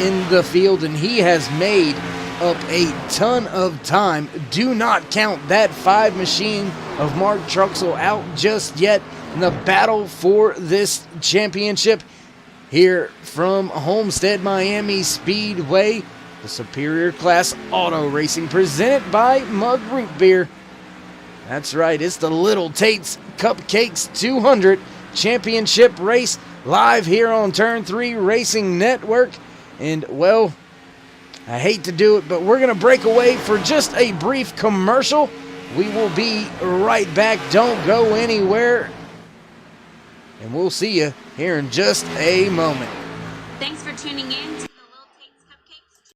in the field and he has made up a ton of time. Do not count that 5 machine of Mark Truxell out just yet. in the battle for this championship here from Homestead Miami Speedway. The Superior Class Auto Racing presented by Mugg Root Beer. That's right, it's the Little Tate's Cupcakes 200 championship race live here on Turn 3 Racing Network. And, well, I hate to do it, but we're going to break away for just a brief commercial. We will be right back. Don't go anywhere. And we'll see you here in just a moment. Thanks for tuning in to the Little Tate's Cupcakes.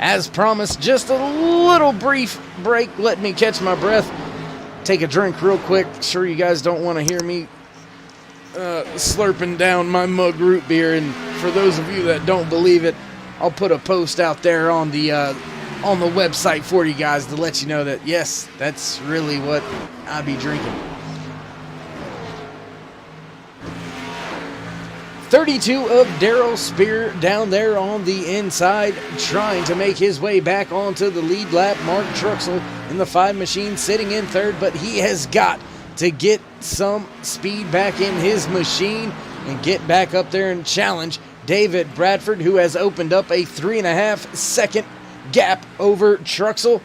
As promised, just a little brief break. Let me catch my breath, take a drink real quick. Sure you guys don't want to hear me slurping down my Mugg Root Beer. And for those of you that don't believe it, I'll put a post out there on the website for you guys to let you know that, yes, that's really what I be drinking. 32 of Darryl Spear down there on the inside, trying to make his way back onto the lead lap. Mark Truxell in the 5 machine sitting in third, but he has got to get some speed back in his machine and get back up there and challenge David Bradford, who has opened up a 3.5 second gap over Truxell.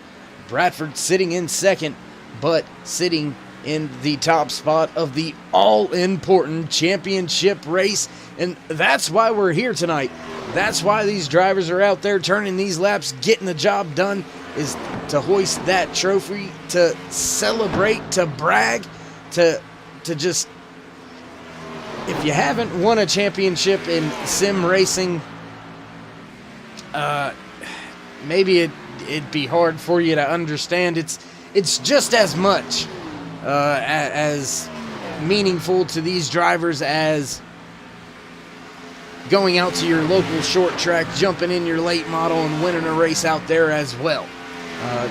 Bradford sitting in second, but sitting in the top spot of the all-important championship race. And that's why we're here tonight. That's why these drivers are out there turning these laps, getting the job done, is to hoist that trophy, to celebrate, to brag, to just, if you haven't won a championship in sim racing, maybe it'd be hard for you to understand. It's just as much as meaningful to these drivers as going out to your local short track, jumping in your late model and winning a race out there as well.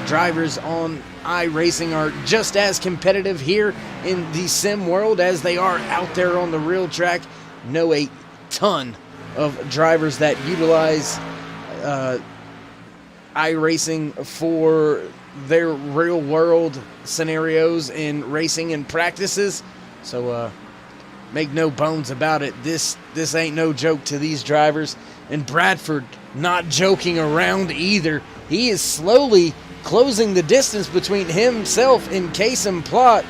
Drivers on iRacing are just as competitive here in the sim world as they are out there on the real track. Know a ton of drivers that utilize iRacing for their real world scenarios in racing and practices. So make no bones about it, this ain't no joke to these drivers. And Bradford not joking around either. He is slowly closing the distance between himself and Case and Plot.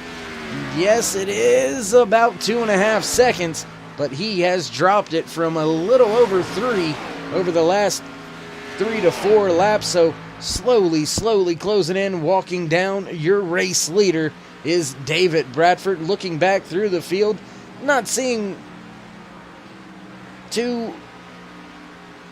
Yes, it is about 2.5 seconds, but he has dropped it from a little over 3 over the last 3 to 4 laps. So slowly closing in, walking down. Your race leader is David Bradford. Looking back through the field, not seeing too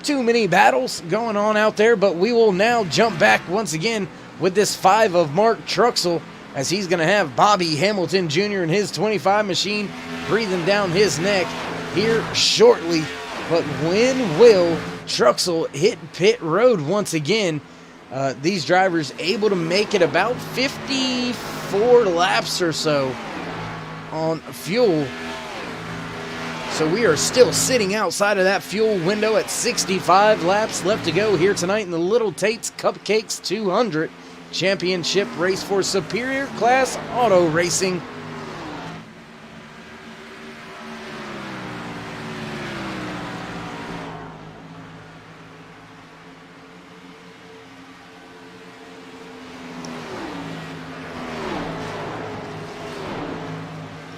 many battles going on out there, but we will now jump back once again with this 5 of Mark Truxell, as he's going to have Bobby Hamilton Jr. in his 25 machine breathing down his neck here shortly. But when will Truxell hit pit road once again? These drivers able to make it about 54 laps or so on fuel. So we are still sitting outside of that fuel window at 65 laps left to go here tonight in the Little Tate's Cupcakes 200 championship race for Superior Class Auto Racing.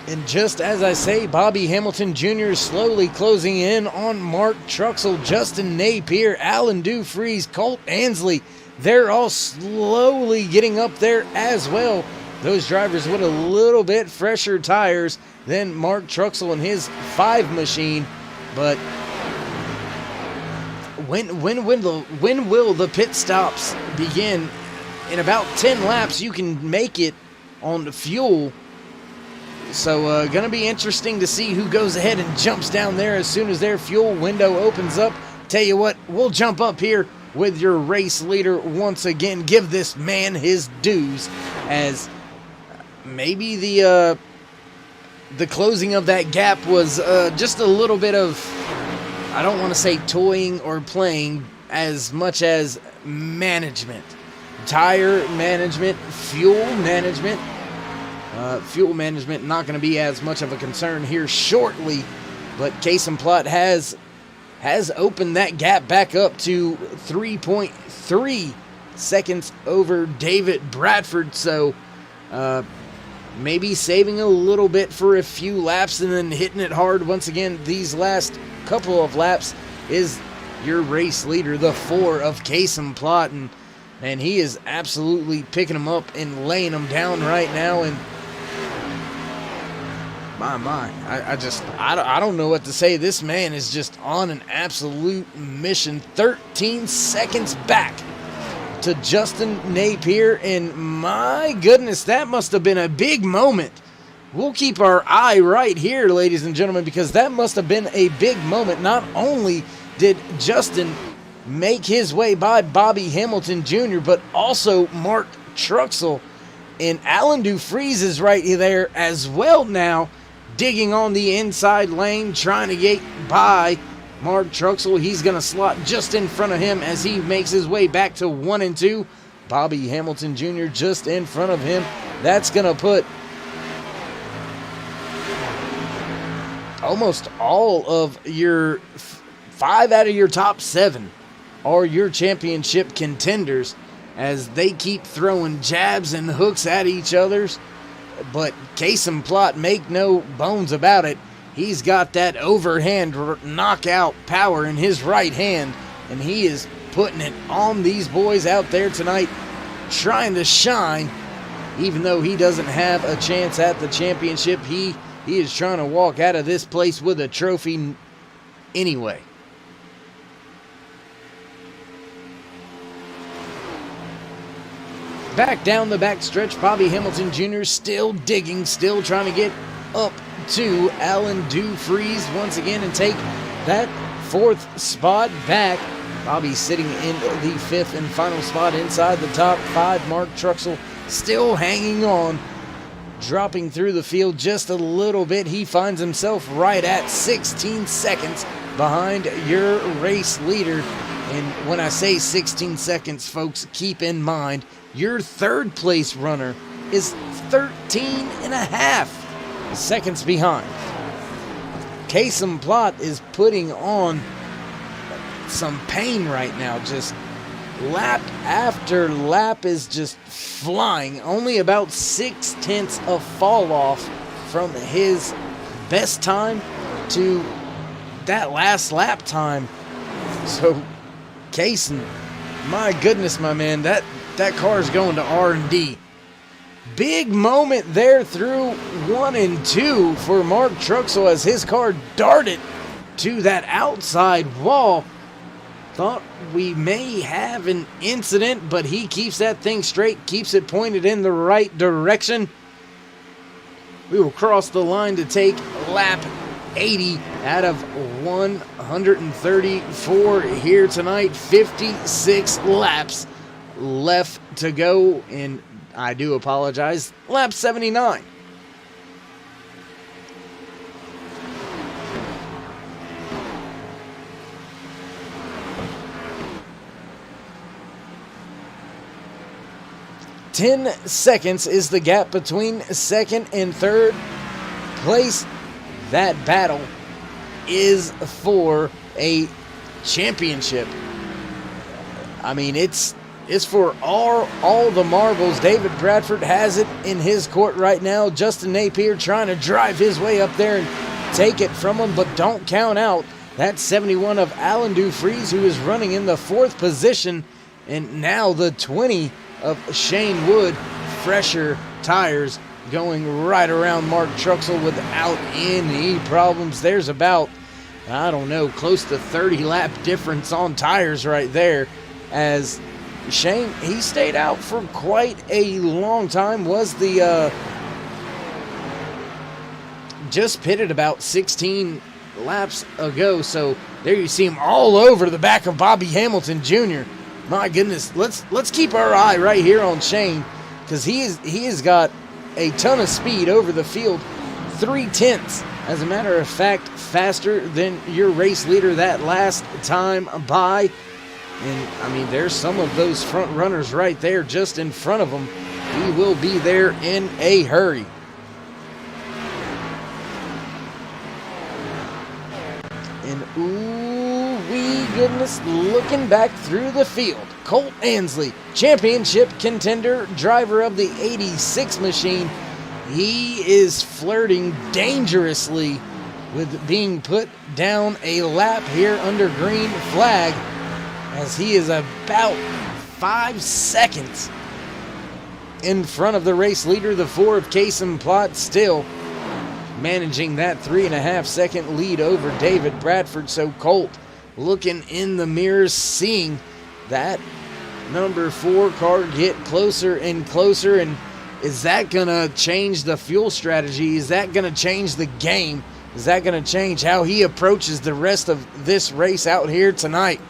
And just as I say, Bobby Hamilton Jr. slowly closing in on Mark Truxell, Justin Napier, Alan Dufries, Colt Ansley. They're all slowly getting up there as well. Those drivers with a little bit fresher tires than Mark Truxell and his 5 machine. But when will the pit stops begin? In about 10 laps, you can make it on the fuel. So going to be interesting to see who goes ahead and jumps down there as soon as their fuel window opens up. Tell you what, we'll jump up here with your race leader once again. Give this man his dues, as maybe the closing of that gap was just a little bit of, I don't want to say toying or playing, as much as management. Tire management, fuel management. Fuel management not going to be as much of a concern here shortly, but Case and Plot has opened that gap back up to 3.3 seconds over David Bradford. So maybe saving a little bit for a few laps and then hitting it hard once again these last couple of laps is your race leader, the 4 of Case and Plot, and he is absolutely picking them up and laying them down right now. And I don't know what to say. This man is just on an absolute mission. 13 seconds back to Justin Napier, and my goodness, that must have been a big moment. We'll keep our eye right here, ladies and gentlemen, because that must have been a big moment. Not only did Justin make his way by Bobby Hamilton Jr., but also Mark Truxell, and Alan Dufries is right there as well now, digging on the inside lane, trying to get by Mark Truxell. He's going to slot just in front of him as he makes his way back to 1 and 2. Bobby Hamilton Jr. just in front of him. That's going to put almost all of your 5 out of your top 7 are your championship contenders, as they keep throwing jabs and hooks at each other's. But Case and Plot, make no bones about it, he's got that overhand knockout power in his right hand, and he is putting it on these boys out there tonight, trying to shine. Even though he doesn't have a chance at the championship, he is trying to walk out of this place with a trophy anyway. Back down the back stretch, Bobby Hamilton Jr. still digging, still trying to get up to Alan Dufries once again and take that 4th spot back. Bobby sitting in the 5th and final spot inside the top 5. Mark Truxell still hanging on, dropping through the field just a little bit. He finds himself right at 16 seconds behind your race leader. And when I say 16 seconds, folks, keep in mind, your 3rd place runner is 13 and a half seconds behind. Case and Plot is putting on some pain right now. Just lap after lap is just flying. Only about 6/10 of fall off from his best time to that last lap time. So Case, my goodness, my man, that car's going to R&D. Big moment there through 1 and 2 for Mark Truxell as his car darted to that outside wall. Thought we may have an incident, but he keeps that thing straight, keeps it pointed in the right direction. We will cross the line to take lap 80 out of 134 here tonight. 56 laps left to go, and I do apologize, lap 79. Ten seconds is the gap between 2nd and 3rd place. That battle is for a championship. I mean, it's for all the marbles. David Bradford has it in his court right now. Justin Napier trying to drive his way up there and take it from him, but don't count out that 71 of Alan Dufries, who is running in the 4th position, and now the 20 of Shane Wood. Fresher tires going right around Mark Truxell without any problems. There's about, I don't know, close to 30 lap difference on tires right there, as Shane, he stayed out for quite a long time. Was the just pitted about 16 laps ago. So there you see him all over the back of Bobby Hamilton Jr. My goodness, let's keep our eye right here on Shane, because he has got a ton of speed over the field, 3/10. As a matter of fact, faster than your race leader that last time by. And I mean, there's some of those front runners right there just in front of him. He will be there in a hurry. And ooh-wee goodness, looking back through the field, Colt Ansley, championship contender, driver of the 86 machine. He is flirting dangerously with being put down a lap here under green flag, as he is about 5 seconds in front of the race leader, the 4 of Case and Plot, still managing that 3.5 second lead over David Bradford. So Colt looking in the mirrors, seeing that number 4 car get closer and closer. And is that going to change the fuel strategy? Is that going to change the game? Is that going to change how he approaches the rest of this race out here tonight?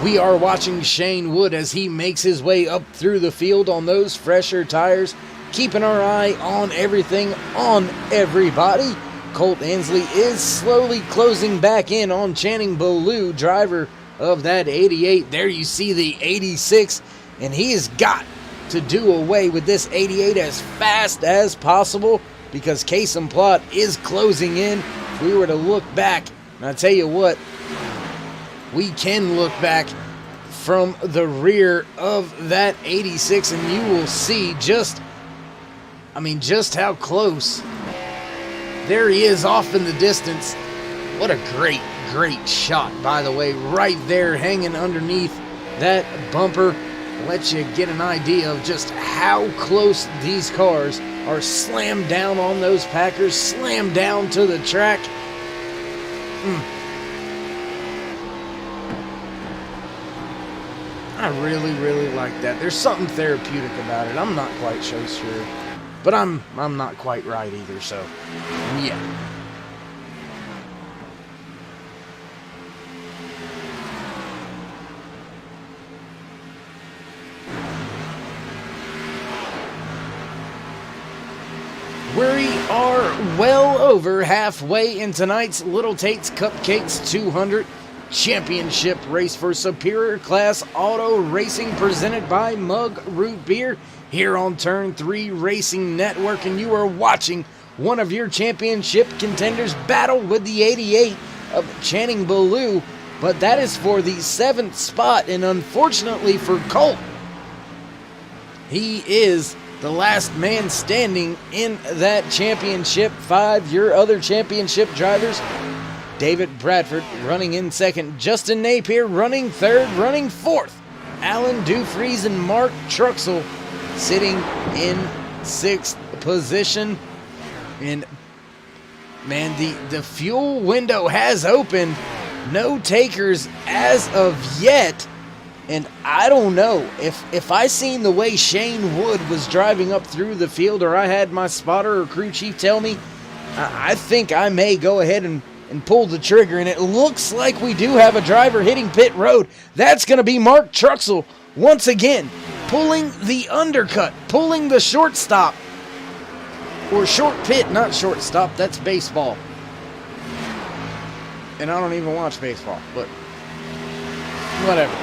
We are watching Shane Wood as he makes his way up through the field on those fresher tires, keeping our eye on everything, on everybody. Colt Ansley is slowly closing back in on Channing Bolu, driver of that 88. There you see the 86, and he has got to do away with this 88 as fast as possible, because Case and Plot is closing in. If we were to look back, and I tell you what, we can look back from the rear of that 86, and you will see just how close. There he is off in the distance. What a great, great shot, by the way, right there hanging underneath that bumper. Let you get an idea of just how close these cars are slammed down on those Packers, slammed down to the track. I really, really like that. There's something therapeutic about it. I'm not quite so sure, but I'm not quite right either, so yeah. We are well over halfway in tonight's Little Tate's Cupcakes 200 Championship race for Superior Class Auto Racing, presented by Mugg Root Beer here on Turn 3 Racing Network. And you are watching one of your championship contenders battle with the 88 of Channing Bolu, but that is for the 7th spot. And unfortunately for Colt, he is the last man standing in that championship 5. Your other championship drivers: David Bradford running in 2nd, Justin Napier running 3rd, running 4th, Alan Dufries and Mark Truxell sitting in 6th position. And man, the fuel window has opened. No takers as of yet. And I don't know, if I seen the way Shane Wood was driving up through the field, or I had my spotter or crew chief tell me, I think I may go ahead and pull the trigger. And it looks like we do have a driver hitting pit road. That's going to be Mark Truxell once again, pulling the undercut, pulling the shortstop, or short pit, not shortstop, that's baseball. And I don't even watch baseball, but whatever.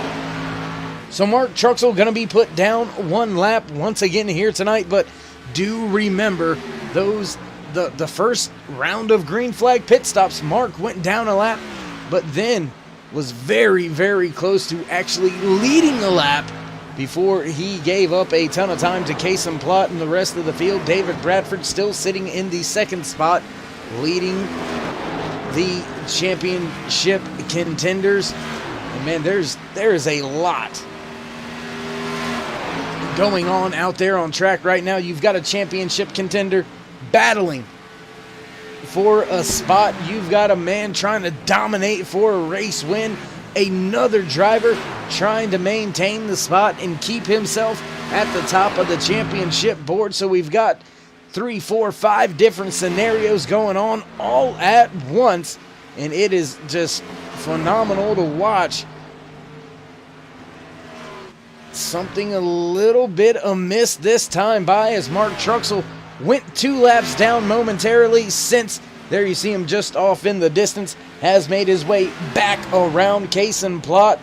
So Mark Truxell going to be put down 1 lap once again here tonight, but do remember the first round of green flag pit stops, Mark went down a lap, but then was very, very close to actually leading a lap before he gave up a ton of time to Case and Plot and the rest of the field. David Bradford still sitting in the 2nd spot, leading the championship contenders. And man, there is a lot going on out there on track right now. You've got a championship contender battling for a spot. You've got a man trying to dominate for a race win. Another driver trying to maintain the spot and keep himself at the top of the championship board. So we've got 3, 4, 5 different scenarios going on all at once, and it is just phenomenal to watch. Something a little bit amiss this time by as Mark Truxell went 2 laps down momentarily, since there you see him just off in the distance, has made his way back around Case and Plot.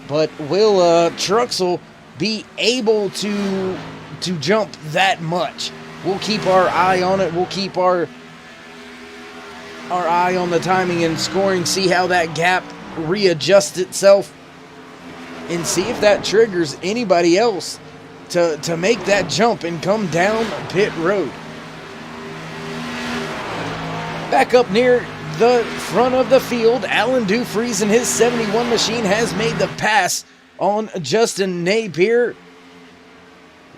But will Truxell be able to jump that much? We'll keep our eye on it. We'll keep our eye on the timing and scoring, see how that gap readjusts itself, and see if that triggers anybody else to make that jump and come down pit road. Back up near the front of the field, Alan Dufries and his 71 machine has made the pass on Justin Napier.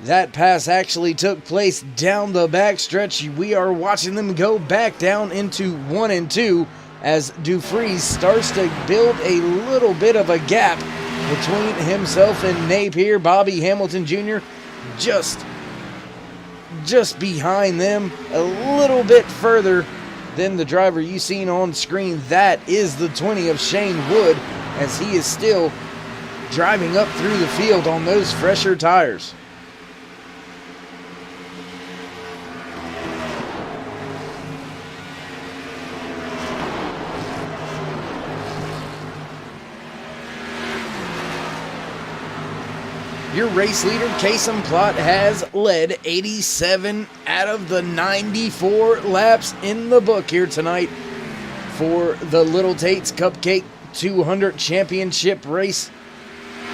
That pass actually took place down the backstretch. We are watching them go back down into 1 and 2 as Dufries starts to build a little bit of a gap between himself and Napier. Bobby Hamilton Jr. just behind them, a little bit further than the driver you seen on screen. That is the 20 of Shane Wood, as he is still driving up through the field on those fresher tires. Your race leader, Kason Plott, has led 87 out of the 94 laps in the book here tonight for the Little Tate's Cupcake 200 championship race.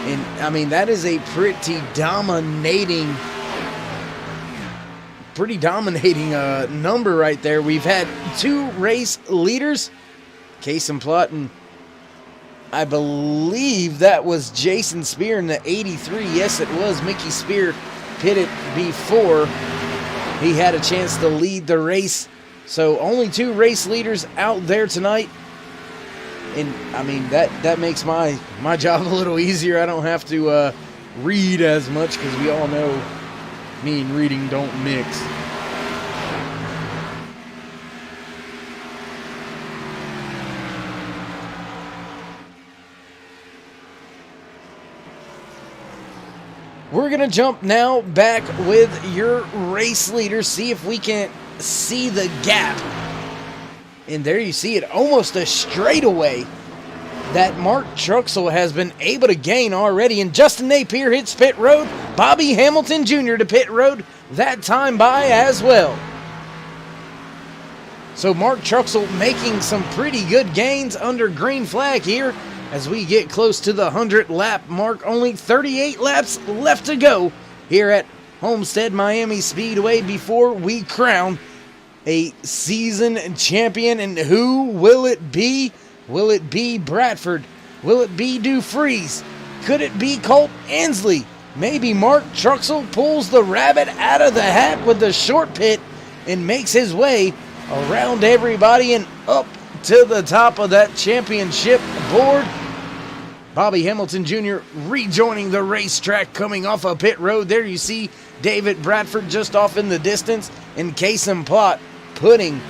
And, I mean, that is a pretty dominating number right there. We've had 2 race leaders, Kason Plott, and I believe that was Jason Spear in the 83. Yes, it was. Mickey Spear pitted before he had a chance to lead the race. So only 2 race leaders out there tonight. And, I mean, that makes my job a little easier. I don't have to read as much, because we all know me and reading don't mix. We're going to jump now back with your race leader, see if we can see the gap. And there you see it, almost a straightaway that Mark Truxell has been able to gain already. And Justin Napier hits pit road. Bobby Hamilton Jr. to pit road that time by as well. So Mark Truxell making some pretty good gains under green flag here. As we get close to the 100 lap mark, only 38 laps left to go here at Homestead Miami Speedway before we crown a season champion. And who will it be? Will it be Bradford? Will it be Dufries? Could it be Colt Ansley? Maybe Mark Truxell pulls the rabbit out of the hat with the short pit and makes his way around everybody and up to the top of that championship board. Bobby Hamilton Jr. rejoining the racetrack, coming off a pit road. There you see David Bradford just off in the distance, and Kason Plott putting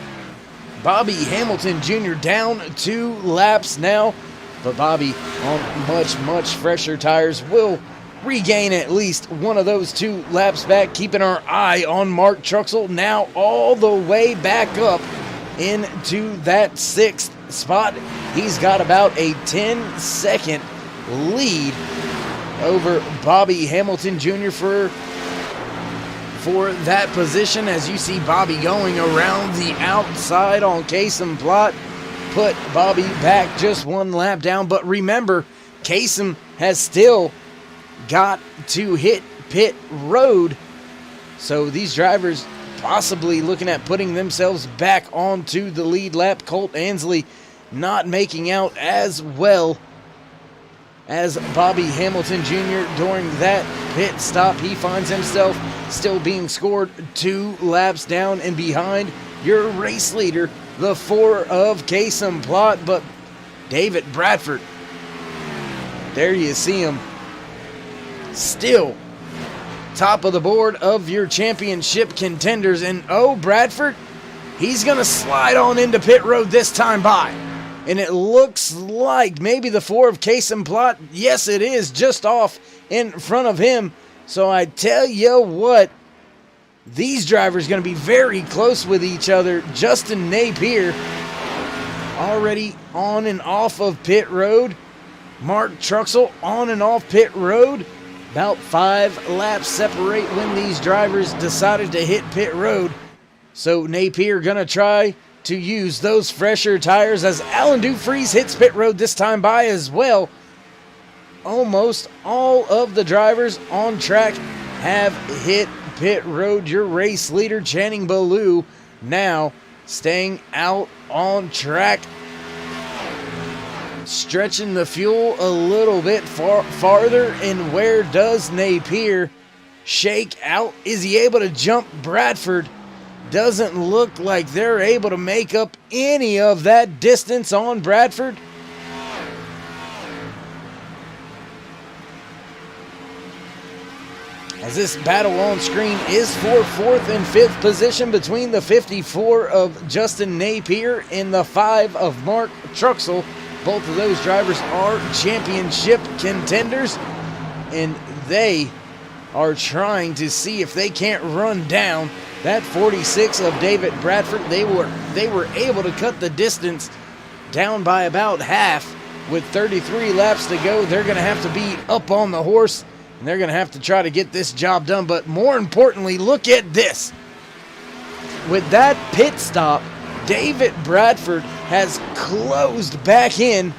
Bobby Hamilton Jr. down 2 laps now. But Bobby, on much fresher tires, will regain at least one of those 2 laps back, keeping our eye on Mark Truxell now all the way back up into that 6th spot. He's got about a 10-second lead over Bobby Hamilton Jr. for that position. As you see Bobby going around the outside on Kason Plott, put Bobby back just 1 lap down. But remember, Kason has still got to hit pit road, so these drivers possibly looking at putting themselves back onto the lead lap. Colt Ansley not making out as well as Bobby Hamilton Jr. during that pit stop, he finds himself still being scored 2 laps down and behind your race leader, the 4 of Kasem Plot. But David Bradford, there you see him, still top of the board of your championship contenders. And oh, Bradford, he's going to slide on into pit road this time by. And it looks like maybe the 4 of Kasem Plot, yes it is, just off in front of him. So I tell you what, these drivers are going to be very close with each other. Justin Napier already on and off of pit road. Mark Truxell on and off pit road. About 5 laps separate when these drivers decided to hit pit road. So Napier going to try to use those fresher tires as Alan Dufries hits pit road this time by as well. Almost all of the drivers on track have hit pit road. Your race leader, Channing Ballou, now staying out on track, stretching the fuel a little bit farther. And where does Napier shake out? Is he able to jump Bradford? Doesn't look like they're able to make up any of that distance on Bradford. As this battle on screen is for 4th and 5th position between the 54 of Justin Napier and the 5 of Mark Truxell. Both of those drivers are championship contenders, and they are trying to see if they can't run down that 46 of David Bradford. They were able to cut the distance down by about half. With 33 laps to go, they're going to have to be up on the horse, and they're going to have to try to get this job done. But more importantly, look at this. With that pit stop, David Bradford has closed back in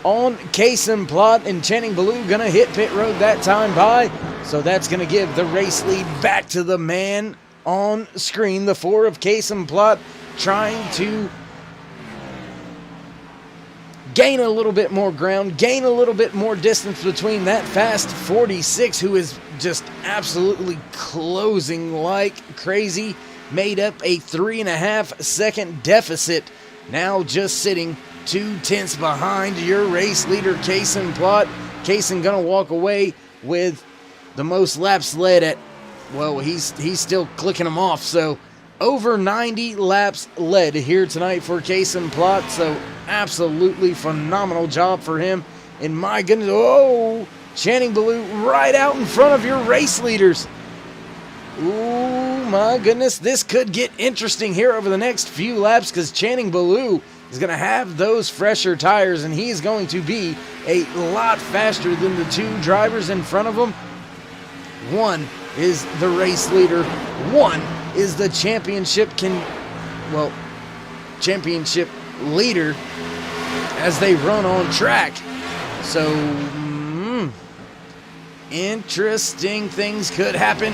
on Kasem Plot, and Channing Ballou going to hit pit road that time by. So that's going to give the race lead back to the man on screen, the 4 of Kasem Plot, trying to gain a little bit more ground, gain a little bit more distance between that fast 46, who is just absolutely closing like crazy. Made up a 3.5 second deficit, now just sitting 2/10 behind your race leader, Kasem Plot. Kasem gonna walk away with the most laps led at, well, he's still clicking them off. So over 90 laps led here tonight for Kasem Plot. So absolutely phenomenal job for him. And my goodness, oh, Channing Ballou right out in front of your race leaders. Ooh, my goodness, this could get interesting here over the next few laps, because Channing Ballou is going to have those fresher tires, and he's going to be a lot faster than the 2 drivers in front of him. One is the race leader. One is the championship leader as they run on track. So, interesting things could happen.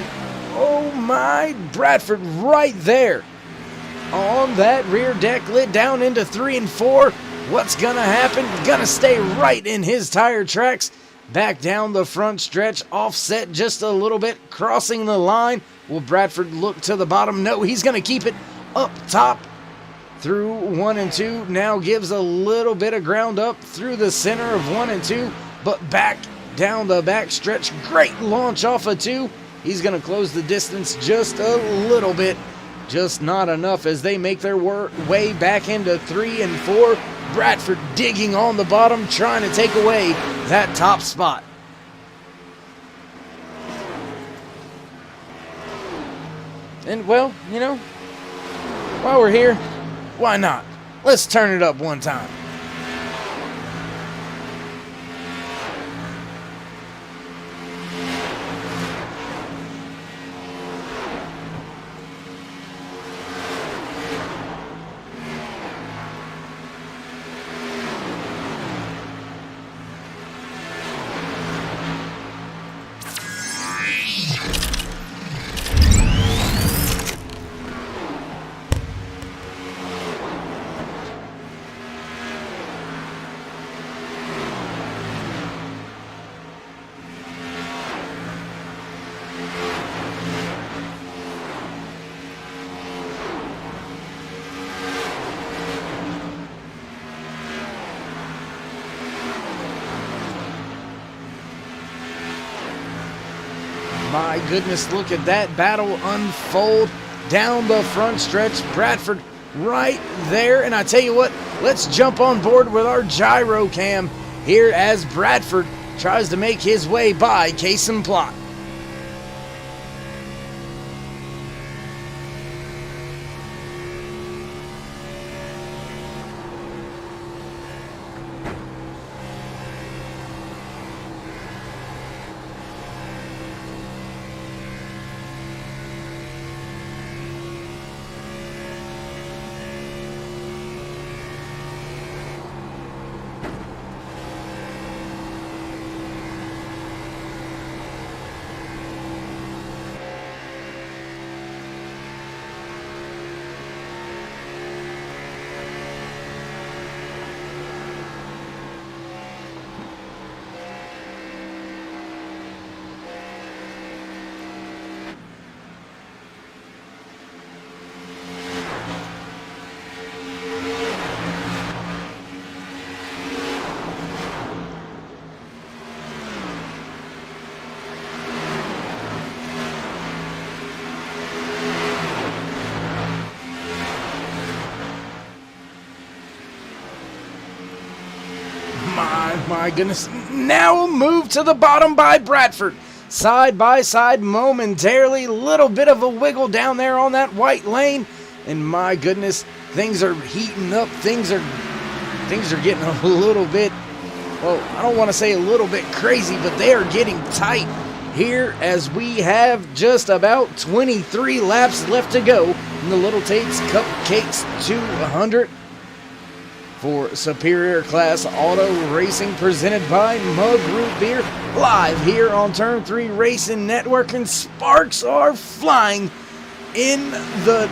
Oh my, Bradford right there on that rear deck lid down into 3 and 4. What's gonna happen? Gonna stay right in his tire tracks. Back down the front stretch, offset just a little bit, crossing the line. Will Bradford look to the bottom? No, he's gonna keep it up top through 1 and 2. Now gives a little bit of ground up through the center of 1 and 2, but back down the back stretch. Great launch off of 2. He's going to close the distance just a little bit, just not enough as they make their way back into 3 and 4. Bradford digging on the bottom, trying to take away that top spot. And, well, you know, while we're here, why not? Let's turn it up one time. My goodness, look at that battle unfold down the front stretch. Bradford right there. And I tell you what, let's jump on board with our gyro cam here as Bradford tries to make his way by Case and Plot. My goodness. Now a move to the bottom by Bradford. Side by side momentarily. Little bit of a wiggle down there on that white lane. And my goodness, things are heating up. Things are getting a little bit, well, I don't want to say a little bit crazy, but they are getting tight here as we have just about 23 laps left to go in the Little Tate's Cupcakes 200. For Superior Class Auto Racing, presented by Mugg Root Beer, live here on Turn 3 Racing Network, and sparks are flying in the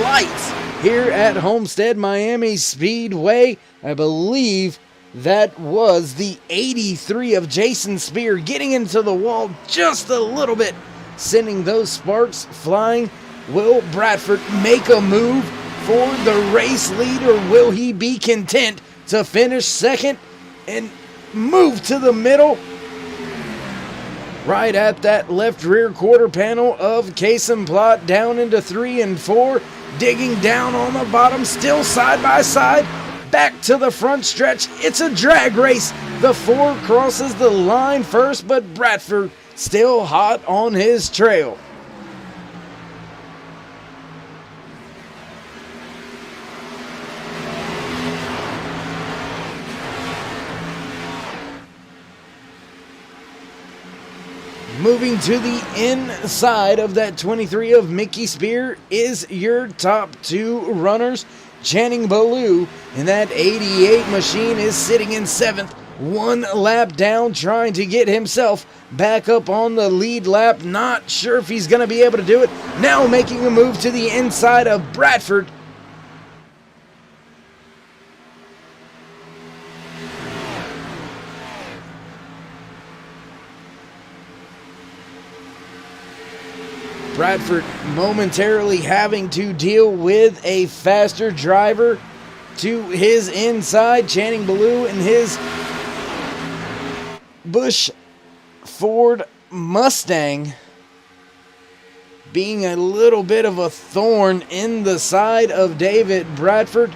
lights here at Homestead Miami Speedway. I believe that was the 83 of Jason Spear getting into the wall just a little bit, sending those sparks flying. Will Bradford make a move for the race lead, or will he be content to finish second and move to the middle right at that left rear quarter panel of Case and Plot, down into 3 and 4, digging down on the bottom, still side by side, back to the front stretch. It's a drag race. The 4 crosses the line first, but Bradford still hot on his trail. Moving to the inside of that 23 of Mickey Spear is your top 2 runners. Channing Ballou in that 88 machine is sitting in 7th, 1 lap down, trying to get himself back up on the lead lap. Not sure if he's going to be able to do it. Now making a move to the inside of Bradford. Bradford momentarily having to deal with a faster driver to his inside. Channing Ballou in his Busch Ford Mustang being a little bit of a thorn in the side of David Bradford.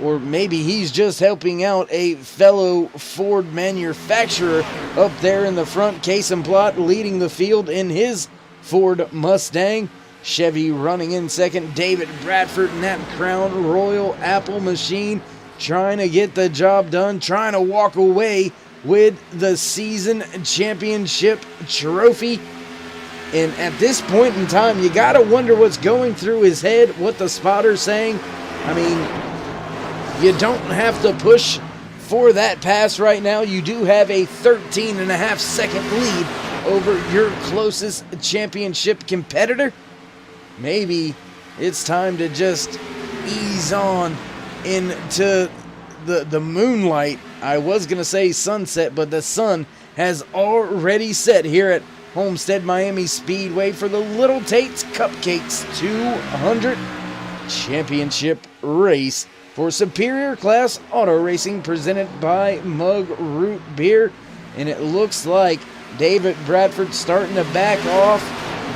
Or maybe he's just helping out a fellow Ford manufacturer up there in the front. Case and Plot leading the field in his Ford Mustang. Chevy running in second. David Bradford in that Crown Royal Apple machine, trying to get the job done, trying to walk away with the season championship trophy. And at this point in time, you gotta wonder what's going through his head, what the spotter's saying. I mean, you don't have to push for that pass right now. You do have a 13.5-second lead over your closest championship competitor. Maybe it's time to just ease on into the moonlight. I was going to say sunset, but the sun has already set here at Homestead Miami Speedway for the Little Tate's Cupcakes 200 championship race for Superior Class Auto Racing, presented by Mugg Root Beer. And it looks like David Bradford starting to back off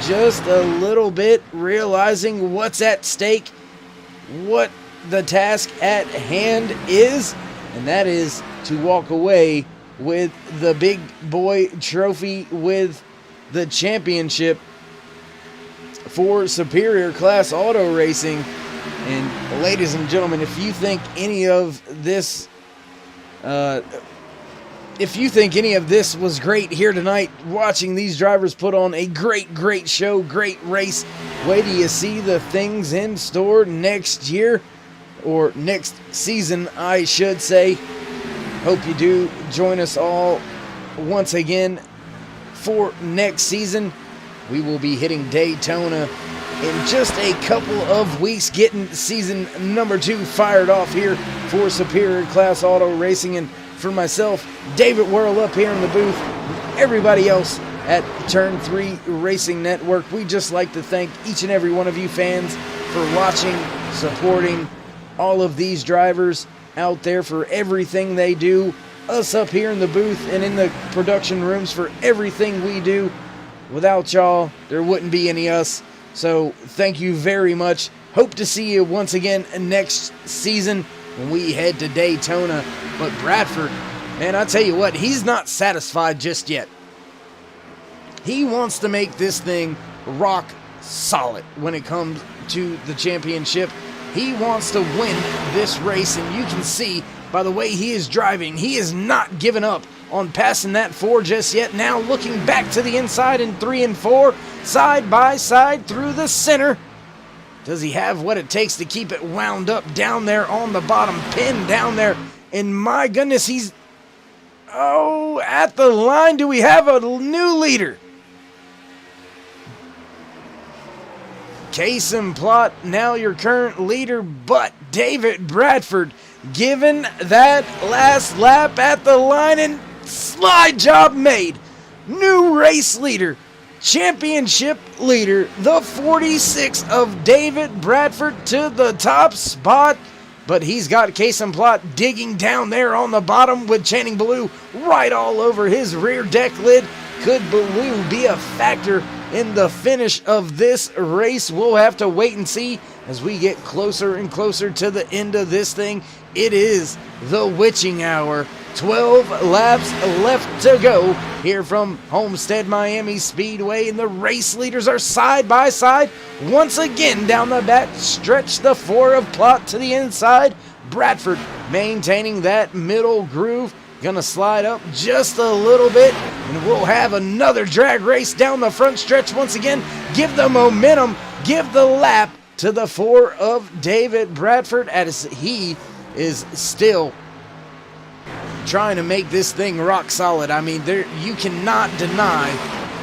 just a little bit, realizing what's at stake, what the task at hand is, and that is to walk away with the big boy trophy, with the championship for Superior Class Auto Racing. And ladies and gentlemen, if you think any of this was great here tonight, watching these drivers put on a great show, great race, wait till you see the things in store next year, or next season, I should say. Hope you do join us all once again for next season. We will be hitting Daytona in just a couple of weeks, getting season number 2 fired off here for Superior Class Auto Racing. And for myself, David Whirl up here in the booth, everybody else at Turn 3 Racing Network, we just like to thank each and every one of you fans for watching, supporting all of these drivers out there for everything they do, us up here in the booth and in the production rooms for everything we do. Without y'all, there wouldn't be any us. So thank you very much. Hope to see you once again next season when we head to Daytona. But Bradford, man, I tell you what, he's not satisfied just yet. He wants to make this thing rock solid when it comes to the championship. He wants to win this race, and you can see by the way he is driving, he is not giving up on passing that 4 just yet. Now looking back to the inside in 3 and 4, side by side through the center. Does he have what it takes to keep it wound up down there on the bottom, pinned down there? And my goodness, he's, at the line. Do we have a new leader? Case and Plot, now your current leader, but David Bradford given that last lap at the line, and slide job made. New race leader, championship leader, the 46 of David Bradford to the top spot. But he's got Case and Plot digging down there on the bottom with Channing Ballou right all over his rear deck lid. Could Ballou be a factor in the finish of this race? We'll have to wait and see as we get closer and closer to the end of this thing. It is the witching hour. 12 laps left to go here from Homestead Miami Speedway, and the race leaders are side by side once again down the back stretch. The 4 of Plot to the inside. Bradford maintaining that middle groove. Gonna slide up just a little bit, and we'll have another drag race down the front stretch once again. Give the momentum, give the lap to the 4 of David Bradford, as he is still trying to make this thing rock solid. I mean, you cannot deny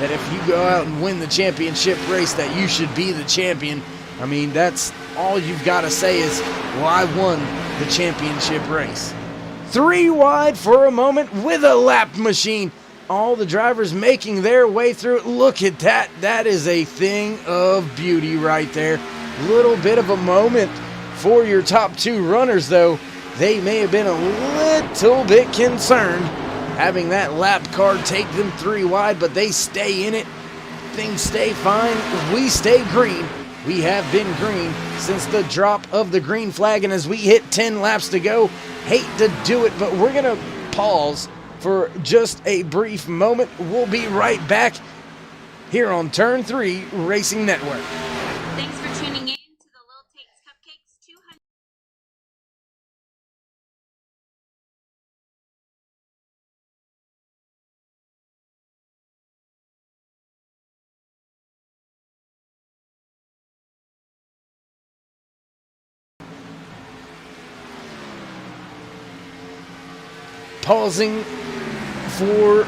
that if you go out and win the championship race that you should be the champion. I mean, that's all you've got to say is, well, I won the championship race. 3 wide for a moment with a lap machine. All the drivers making their way through it. Look at that. That is a thing of beauty right there. Little bit of a moment for your top 2 runners, though. They may have been a little bit concerned having that lap car take them 3 wide, but they stay in it. Things stay fine. We stay green. We have been green since the drop of the green flag, and as we hit 10 laps to go, hate to do it, but we're going to pause for just a brief moment. We'll be right back here on Turn 3 Racing Network. Thanks for tuning in to the LiL Takes Cupcakes 200. Pausing for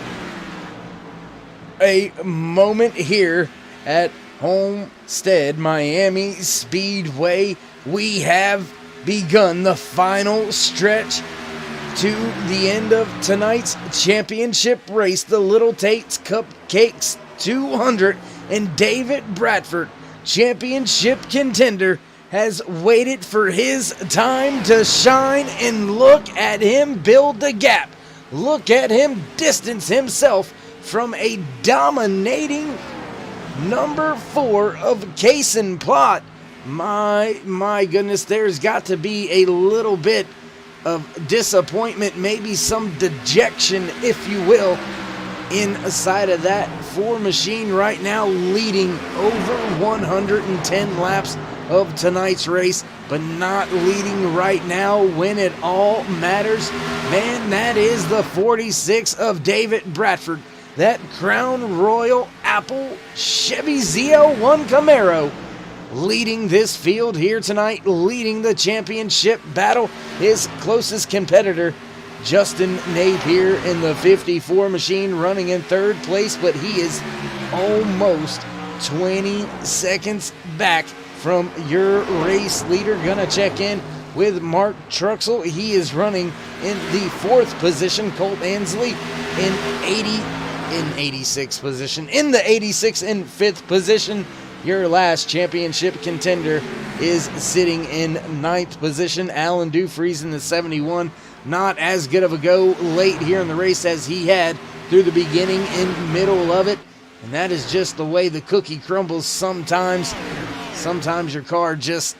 a moment here at Homestead Miami Speedway. We have begun the final stretch to the end of tonight's championship race, the Little Tate's Cupcakes 200, and David Bradford, championship contender, has waited for his time to shine, and look at him build the gap. Look at him distance himself from a dominating number 4 of Case and Plot. My goodness, there's got to be a little bit of disappointment, maybe some dejection, if you will, inside of that 4 machine right now, leading over 110 laps of tonight's race, but not leading right now when it all matters. Man, that is the 46 of David Bradford, that Crown Royal Apple Chevy ZL1 Camaro, leading this field here tonight, leading the championship battle. His closest competitor, Justin Napier, in the 54 machine, running in 3rd place, but he is almost 20 seconds back from your race leader. Gonna check in with Mark Truxell. He is running in the 4th position. Colt Ansley in 86th position. In the 86th and 5th position, your last championship contender is sitting in 9th position. Alan Dufries in the 71. Not as good of a go late here in the race as he had through the beginning and middle of it. And that is just the way the cookie crumbles sometimes. Sometimes your car just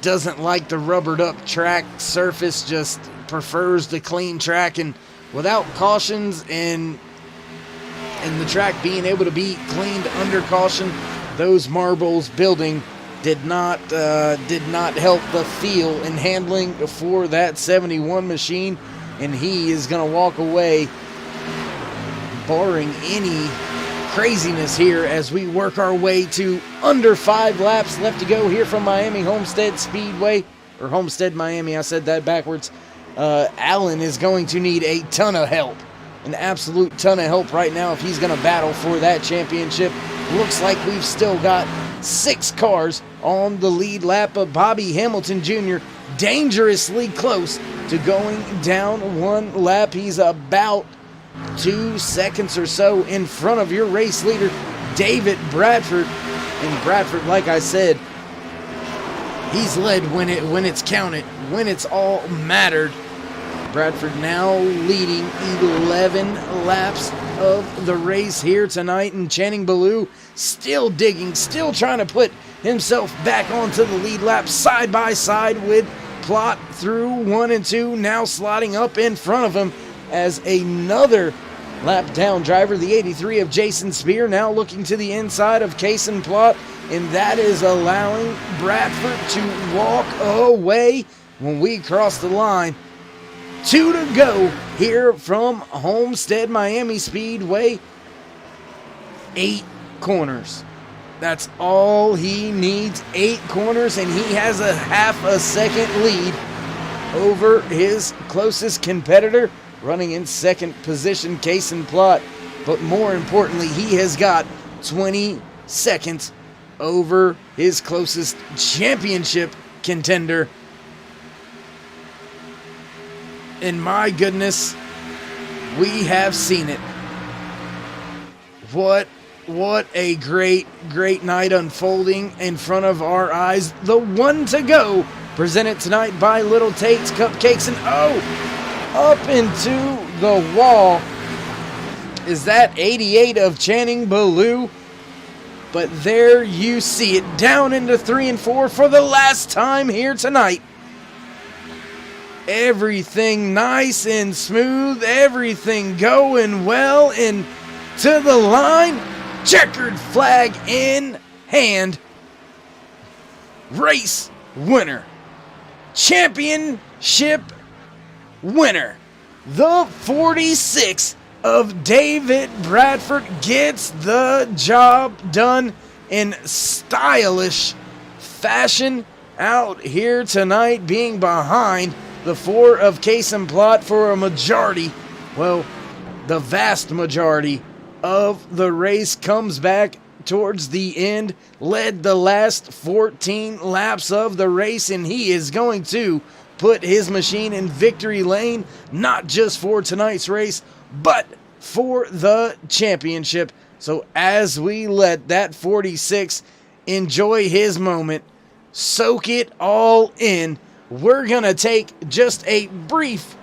doesn't like the rubbered up track surface, just prefers the clean track. And without cautions and the track being able to be cleaned under caution, those marbles building did not help the feel and handling for that 71 machine. And he is going to walk away, barring any craziness here, as we work our way to under 5 laps left to go here from Miami Homestead Speedway, or Homestead Miami, I said that backwards. Allen is going to need a ton of help, an absolute ton of help right now if he's going to battle for that championship. Looks like we've still got 6 cars on the lead lap of Bobby Hamilton Jr., dangerously close to going down 1 lap. He's about 2 seconds or so in front of your race leader, David Bradford. And Bradford, like I said, he's led when it's counted, when it's all mattered. Bradford now leading 11 laps of the race here tonight, and Channing Ballou still digging, still trying to put himself back onto the lead lap, side by side with Plot through 1 and 2, now sliding up in front of him as another lap down driver, the 83 of Jason Spear, now looking to the inside of Case and Plot, and that is allowing Bradford to walk away when we cross the line. 2 to go here from Homestead Miami Speedway. 8 corners. That's all he needs, 8 corners, and he has a half a second lead over his closest competitor, running in 2nd position, Case and Plot. But more importantly, he has got 20 seconds over his closest championship contender. And my goodness, we have seen it. What a great night unfolding in front of our eyes. The 1 to go, presented tonight by Little Tate's Cupcakes. And up into the wall is that 88 of Channing Ballou. But there you see it, down into 3 and 4 for the last time here tonight. Everything nice and smooth, everything going well, and to the line, checkered flag in hand. Race winner, championship winner, the 46 of David Bradford gets the job done in stylish fashion out here tonight, being behind the 4 of Case and Plot for a majority, well, the vast majority of the race. Comes back towards the end, led the last 14 laps of the race, and he is going to put his machine in victory lane, not just for tonight's race, but for the championship. So as we let that 46 enjoy his moment, soak it all in, we're going to take just a brief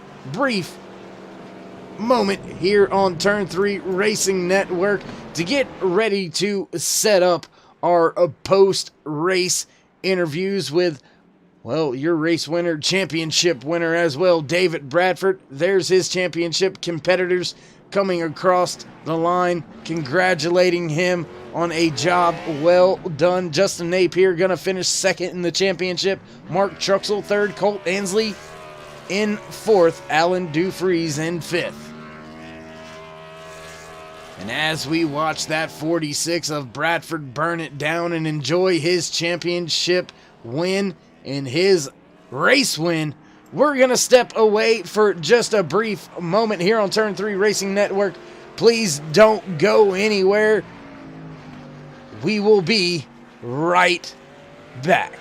moment here on Turn 3 Racing Network to get ready to set up our post-race interviews with, well, your race winner, championship winner as well, David Bradford. There's his championship competitors coming across the line, congratulating him on a job well done. Justin Napier going to finish second in the championship. Mark Truxell third. Colt Ansley in fourth. Alan Dufries in fifth. And as we watch that 46 of Bradford burn it down and enjoy his championship win and his race win, we're going to step away for just a brief moment here on Turn 3 Racing Network. Please don't go anywhere. We will be right back.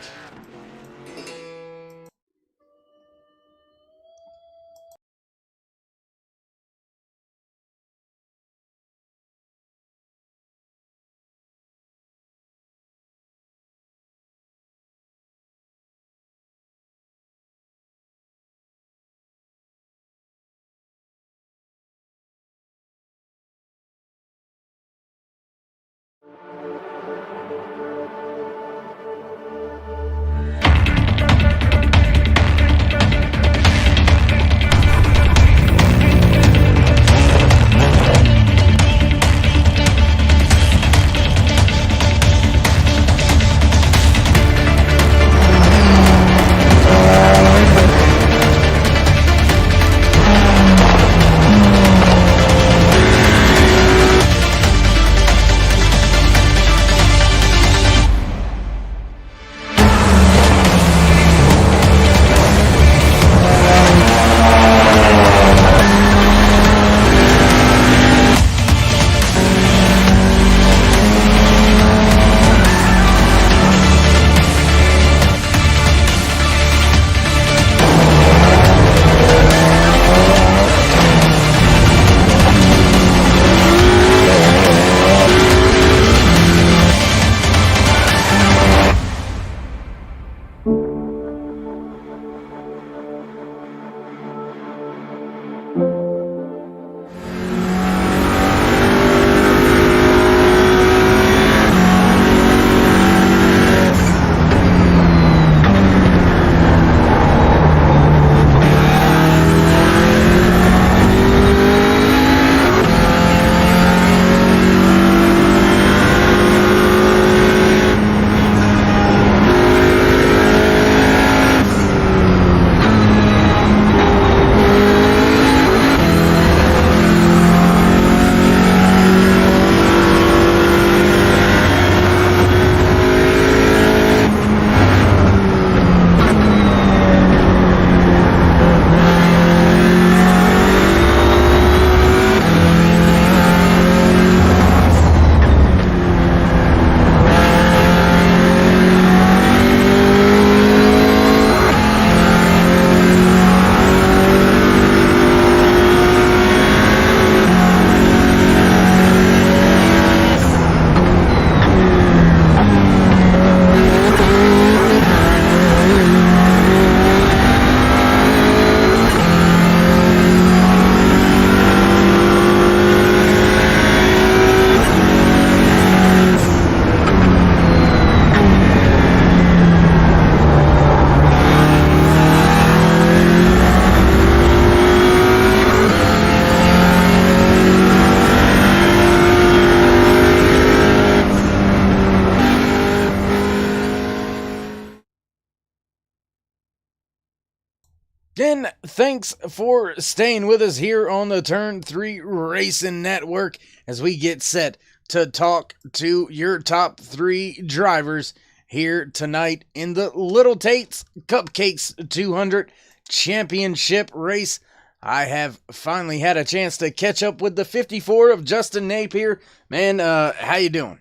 Again, thanks for staying with us here on the Turn 3 Racing Network as we get set to talk to your top 3 drivers here tonight in the Little TATE'S Cupcakes 200 Championship race. I have finally had a chance to catch up with the 54 of Justin Napier. Man, how you doing?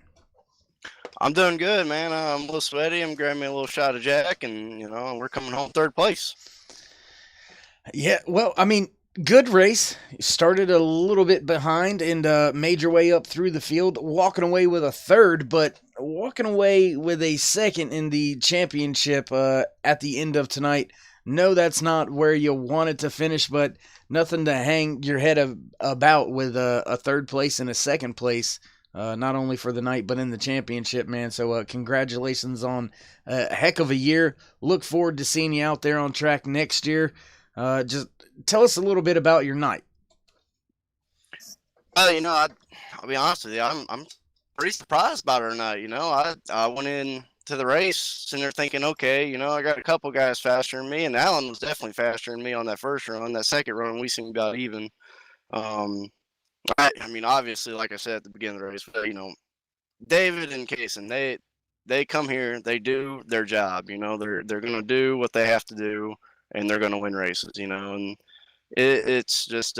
I'm doing good, man. I'm a little sweaty. I'm grabbing me a little shot of Jack, and, we're coming home third place. Yeah, well, I mean, good race. Started a little bit behind and made your way up through the field, walking away with a third, but walking away with a second in the championship at the end of tonight. know that's not where you want it to finish, but nothing to hang your head about with a third place and a second place, not only for the night but in the championship, man. So congratulations on a heck of a year. Look forward to seeing you out there on track next year. Just tell us a little bit about your night. I'll be honest with you. I'm pretty surprised about her tonight. I went in to the race sitting there thinking, okay, I got a couple guys faster than me, and Alan was definitely faster than me on that first run. That second run, we seemed about even. Obviously, like I said at the beginning of the race, but, David and Kaysen, they come here, they do their job. They're gonna do what they have to do, and they're gonna win races. And it's just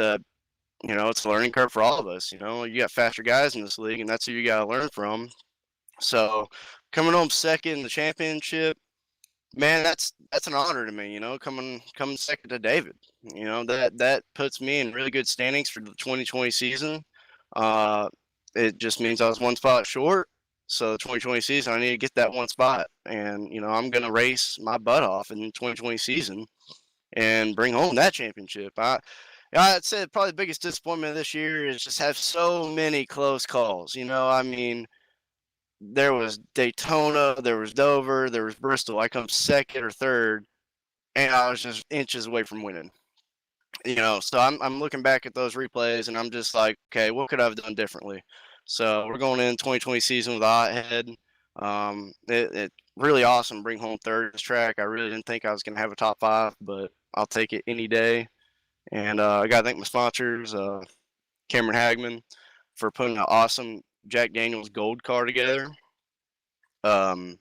it's a learning curve for all of us. You got faster guys in this league, and that's who you got to learn from. So coming home second in the championship, man, that's an honor to me. Coming second to David. That puts me in really good standings for the 2020 season. It just means I was one spot short. So the 2020 season, I need to get that one spot, and I'm gonna race my butt off in the 2020 season and bring home that championship. I'd say probably the biggest disappointment this year is just have so many close calls. There was Daytona, there was Dover, there was Bristol. I come second or third, and I was just inches away from winning. So I'm looking back at those replays, and I'm just like, okay, what could I have done differently? So we're going in 2020 season with a hot head. It really awesome to bring home third at this track. I really didn't think I was going to have a top 5, but I'll take it any day. And I got to thank my sponsors, Cameron Hagman, for putting an awesome Jack Daniels gold car together. I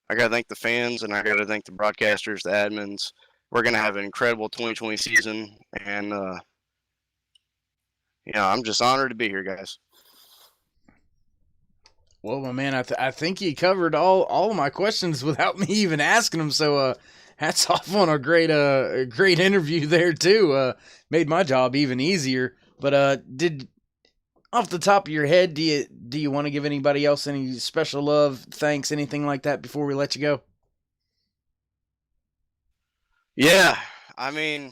got to thank the fans, and I got to thank the broadcasters, the admins. We're going to have an incredible 2020 season, and I'm just honored to be here, guys. Well, my man, I think you covered all of my questions without me even asking them. So, hats off on a great interview there too. Made my job even easier. But did off the top of your head, do you want to give anybody else any special love, thanks, anything like that before we let you go? Yeah, I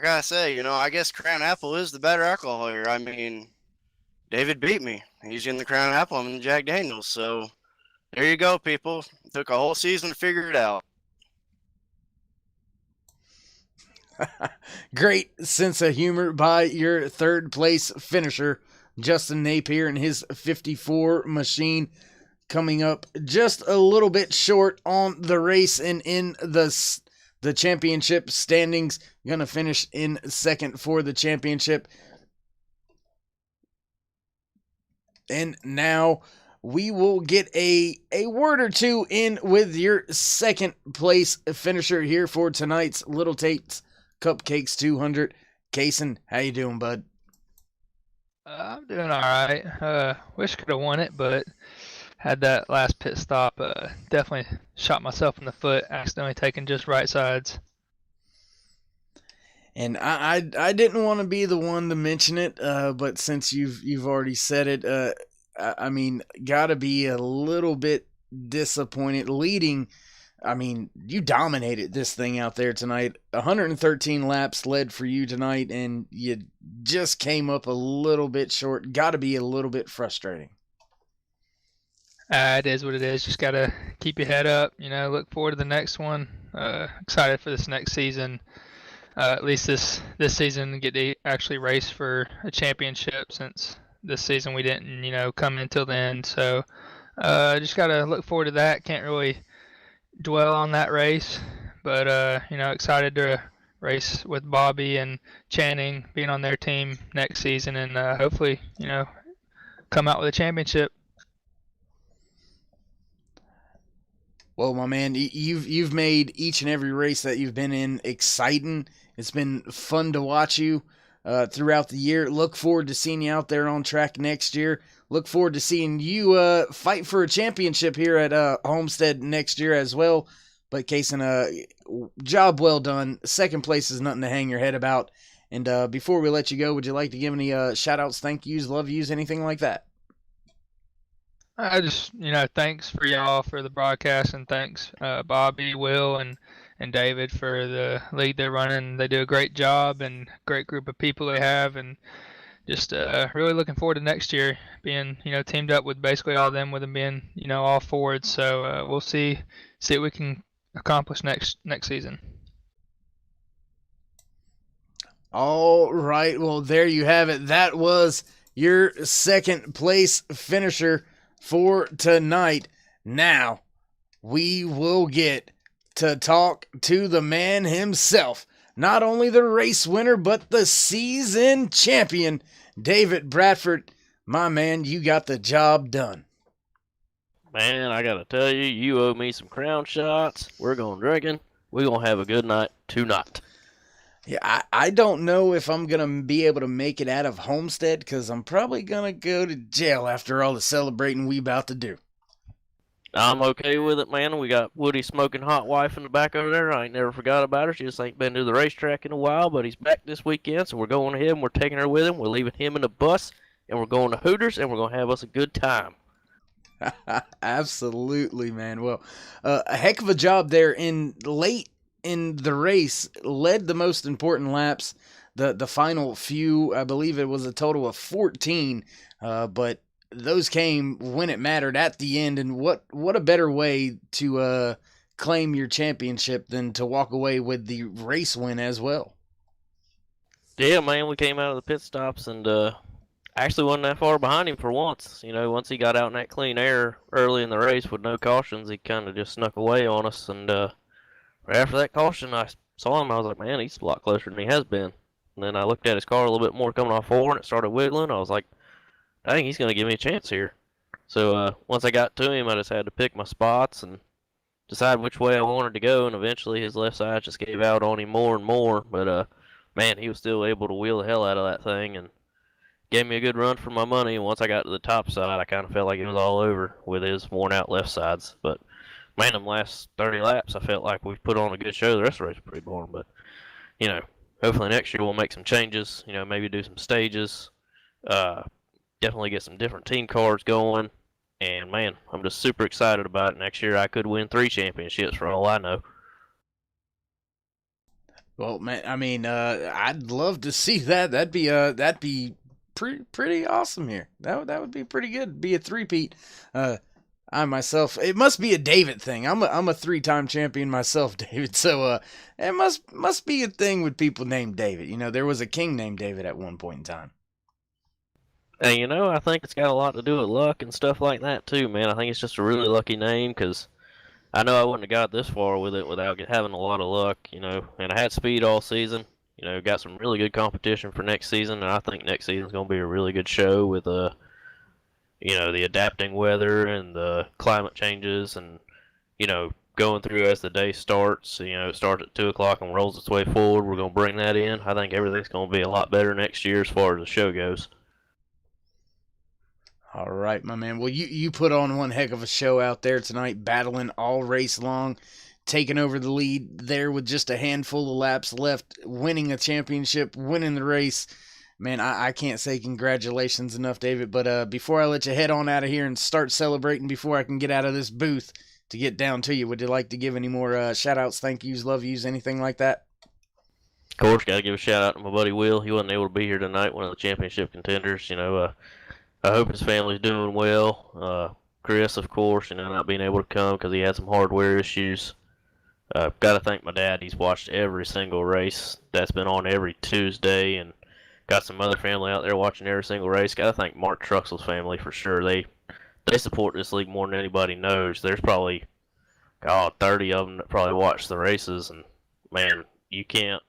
gotta say, I guess Crown Apple is the better alcohol here. David beat me. He's in the Crown Apple. I'm in the Jack Daniels. So there you go, people. It took a whole season to figure it out. Great sense of humor by your third place finisher, Justin Napier, and his 54 machine, coming up just a little bit short on the race and in the championship standings. Gonna finish in second for the championship. And now we will get a word or two in with your second place finisher here for tonight's Little Tate's Cupcakes 200. Kaysen, how you doing, bud? I'm doing all right. Wish could have won it, but had that last pit stop. Definitely shot myself in the foot, accidentally taking just right sides. And I didn't want to be the one to mention it, but since you've already said it, gotta be a little bit disappointed. Leading, you dominated this thing out there tonight. 113 laps led for you tonight, and you just came up a little bit short. Gotta be a little bit frustrating. It is what it is. Just gotta keep your head up. Look forward to the next one. Excited for this next season. At least this season, get to actually race for a championship, since this season we didn't, come until the end. So just got to look forward to that. Can't really dwell on that race, but, excited to race with Bobby and Channing, being on their team next season, and hopefully, come out with a championship. Well, my man, you've made each and every race that you've been in exciting. It's been fun to watch you throughout the year. Look forward to seeing you out there on track next year. Look forward to seeing you fight for a championship here at Homestead next year as well. But Kaysen, job well done. Second place is nothing to hang your head about. And before we let you go, would you like to give any shout-outs, thank yous, love yous, anything like that? I just, thanks for y'all for the broadcast, and thanks Bobby, Will, and and David for the league they're running. They do a great job and great group of people they have, and just really looking forward to next year being, teamed up with basically all of them, with them being, all forwards. So we'll see what we can accomplish next season. All right, well, there you have it. That was your second place finisher for tonight. Now, we will get to talk to the man himself. Not only the race winner, but the season champion, David Bradford. My man, you got the job done. Man, I gotta tell you, you owe me some crown shots. We're going drinking. We're gonna have a good night tonight. Yeah, I don't know if I'm going to be able to make it out of Homestead, because I'm probably going to go to jail after all the celebrating we about to do. I'm okay with it, man. We got Woody smoking hot wife in the back over there. I ain't never forgot about her. She just ain't been to the racetrack in a while, but he's back this weekend, so we're going to him. We're taking her with him. We're leaving him in the bus, and we're going to Hooters, and we're going to have us a good time. Absolutely, man. Well, a heck of a job there in late in the race, led the most important laps, the final few. I believe it was a total of 14, but those came when it mattered at the end. And what a better way to claim your championship than to walk away with the race win as well. Yeah, man, we came out of the pit stops and actually wasn't that far behind him for once. Once he got out in that clean air early in the race with no cautions, he kind of just snuck away on us. And right after that caution, I saw him. I was like, man, he's a lot closer than he has been. And then I looked at his car a little bit more coming off 4, and it started wiggling. I was like, dang, he's going to give me a chance here. So once I got to him, I just had to pick my spots and decide which way I wanted to go. And eventually his left side just gave out on him more and more. But, man, he was still able to wheel the hell out of that thing and gave me a good run for my money. And once I got to the top side, I kind of felt like it was all over with his worn-out left sides. But man, them last 30 laps, I felt like we've put on a good show. The rest of the race was pretty boring, but, hopefully next year we'll make some changes, maybe do some stages, definitely get some different team cars going, and, man, I'm just super excited about it. Next year I could win 3 championships for all I know. Well, man, I mean, I'd love to see that. That'd be pretty awesome here. That would be pretty good. Be a three-peat. I myself, it must be a David thing. I'm a 3-time champion myself, David. So it must be a thing with people named David. There was a king named David at one point in time. And I think it's got a lot to do with luck and stuff like that too, man. I think it's just a really lucky name, because I know I wouldn't have got this far with it without having a lot of luck, and I had speed all season. Got some really good competition for next season, and I think next season's going to be a really good show with the adapting weather and the climate changes and, going through as the day starts. It starts at 2 o'clock and rolls its way forward. We're going to bring that in. I think everything's going to be a lot better next year as far as the show goes. All right, my man. Well, you put on one heck of a show out there tonight, battling all race long, taking over the lead there with just a handful of laps left, winning a championship, winning the race. Man, I can't say congratulations enough, David, but before I let you head on out of here and start celebrating before I can get out of this booth to get down to you, would you like to give any more shout-outs, thank yous, love yous, anything like that? Of course, got to give a shout-out to my buddy Will. He wasn't able to be here tonight, one of the championship contenders. I hope his family's doing well. Chris, of course, not being able to come because he had some hardware issues. Got to thank my dad. He's watched every single race that's been on every Tuesday, and got some other family out there watching every single race. Got to thank Mark Truxell's family for sure. They support this league more than anybody knows. There's probably 30 of them that probably watch the races, and man, you can't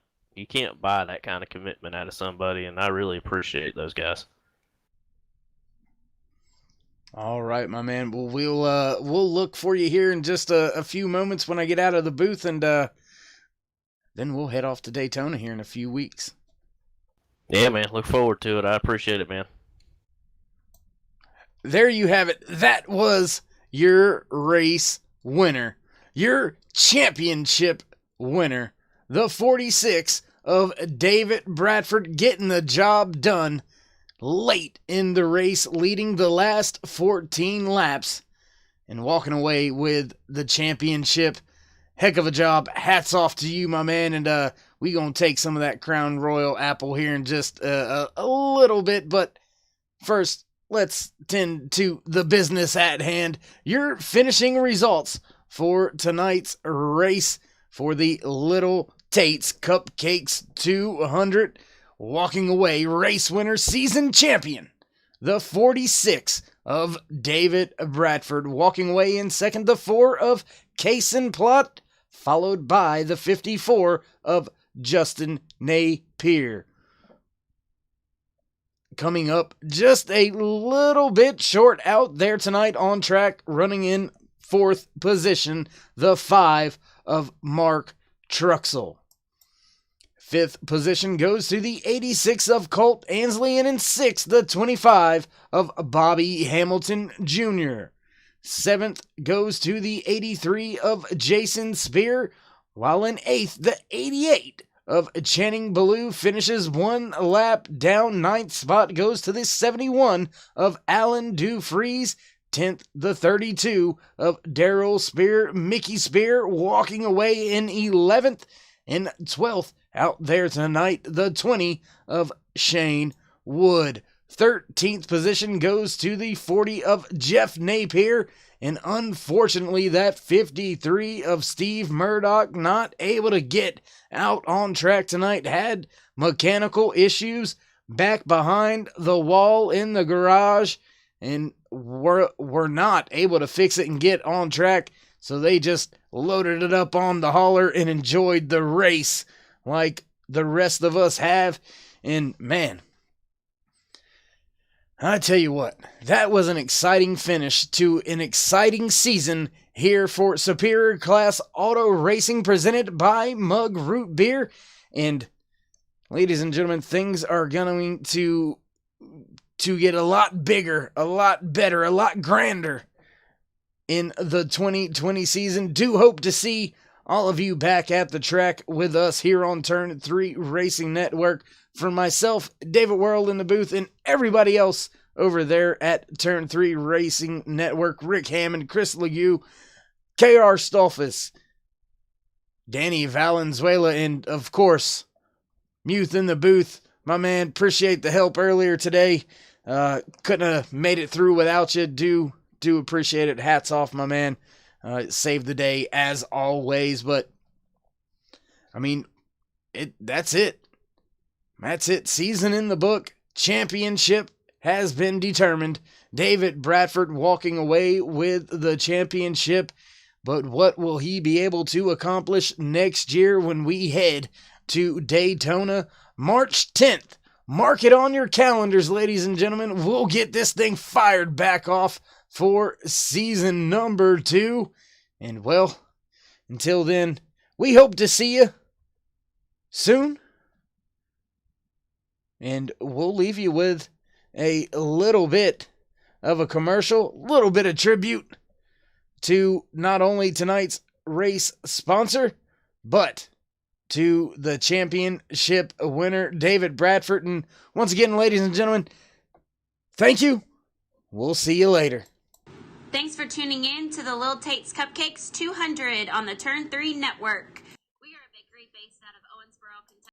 buy that kind of commitment out of somebody, and I really appreciate those guys. All right, my man. Well, we'll look for you here in just a few moments when I get out of the booth, and then we'll head off to Daytona here in a few weeks. Yeah, man. Look forward to it. I appreciate it, man. There you have it. That was your race winner, your championship winner, the 46 of David Bradford, getting the job done late in the race, leading the last 14 laps and walking away with the championship. heck of a job. Hats off to you, my man. And we gonna take some of that Crown Royal apple here in just a little bit. But first, let's tend to the business at hand. Your finishing results for tonight's race for the Little Tate's Cupcakes 200. Walking away, race winner, season champion, the 46 of David Bradford. Walking away in second, the 4 of Kason Plot, followed by the 54 of Justin Napier. Coming up just a little bit short out there tonight on track, running in 4th position, the 5 of Mark Truxell. 5th position goes to the 86 of Colt Ansley, and in 6th, the 25 of Bobby Hamilton Jr. 7th goes to the 83 of Jason Spear, while in 8th, the 88 of Channing Ballou finishes 1 lap down. 9th spot goes to the 71 of Alan Dufries. 10th, the 32 of Daryl Spear. Mickey Spear walking away in 11th. In 12th, out there tonight, the 20 of Shane Wood. 13th position goes to the 40 of Jeff Napier. And unfortunately, that 53 of Steve Murdoch, not able to get out on track tonight, had mechanical issues back behind the wall in the garage, and were not able to fix it and get on track. So they just loaded it up on the hauler and enjoyed the race like the rest of us have. And man, I tell you what, that was an exciting finish to an exciting season here for Superior Class Auto Racing, presented by Mugg Root Beer. And ladies and gentlemen, things are going to get a lot bigger, a lot better, a lot grander in the 2020 season. Do hope to see all of you back at the track with us here on Turn 3 Racing Network. For myself, David Worrell in the booth, and everybody else over there at Turn 3 Racing Network, Rick Hammond, Chris Legue, KR Stolfus, Danny Valenzuela, and of course, Muth in the booth. My man, appreciate the help earlier today. Couldn't have made it through without you. Do appreciate it. Hats off, my man. Saved the day as always. But I mean, that's it. That's it. Season in the book. Championship has been determined. David Bradford walking away with the championship. But what will he be able to accomplish next year when we head to Daytona, March 10th? Mark it on your calendars, ladies and gentlemen. We'll get this thing fired back off for season number 2. And well, until then, we hope to see you soon. And we'll leave you with a little bit of a commercial, a little bit of tribute to not only tonight's race sponsor, but to the championship winner, David Bradford. And once again, ladies and gentlemen, thank you. We'll see you later. Thanks for tuning in to the Little Tate's Cupcakes 200 on the Turn 3 Network. We are a bakery based out of Owensboro, Kentucky.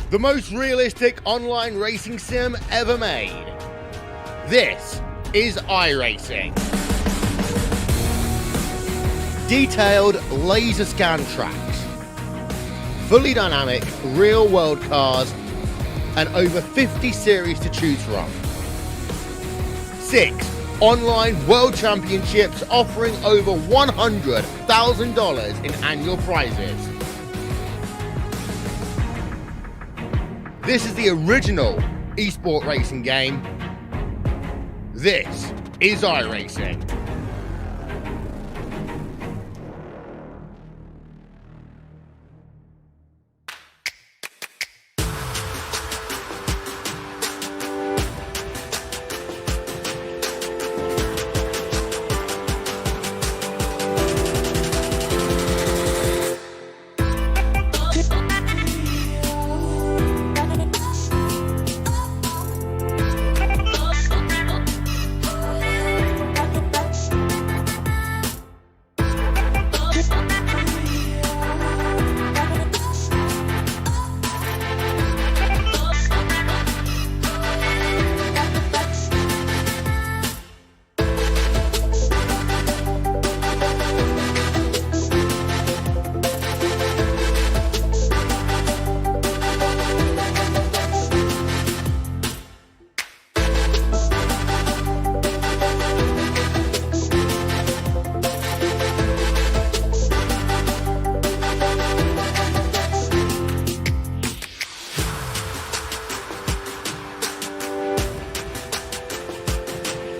The most realistic online racing sim ever made. This is iRacing. Detailed laser scan tracks, fully dynamic real world cars, and over 50 series to choose from. 6. Online World Championships offering over $100,000 in annual prizes. This is the original esport racing game. This is iRacing.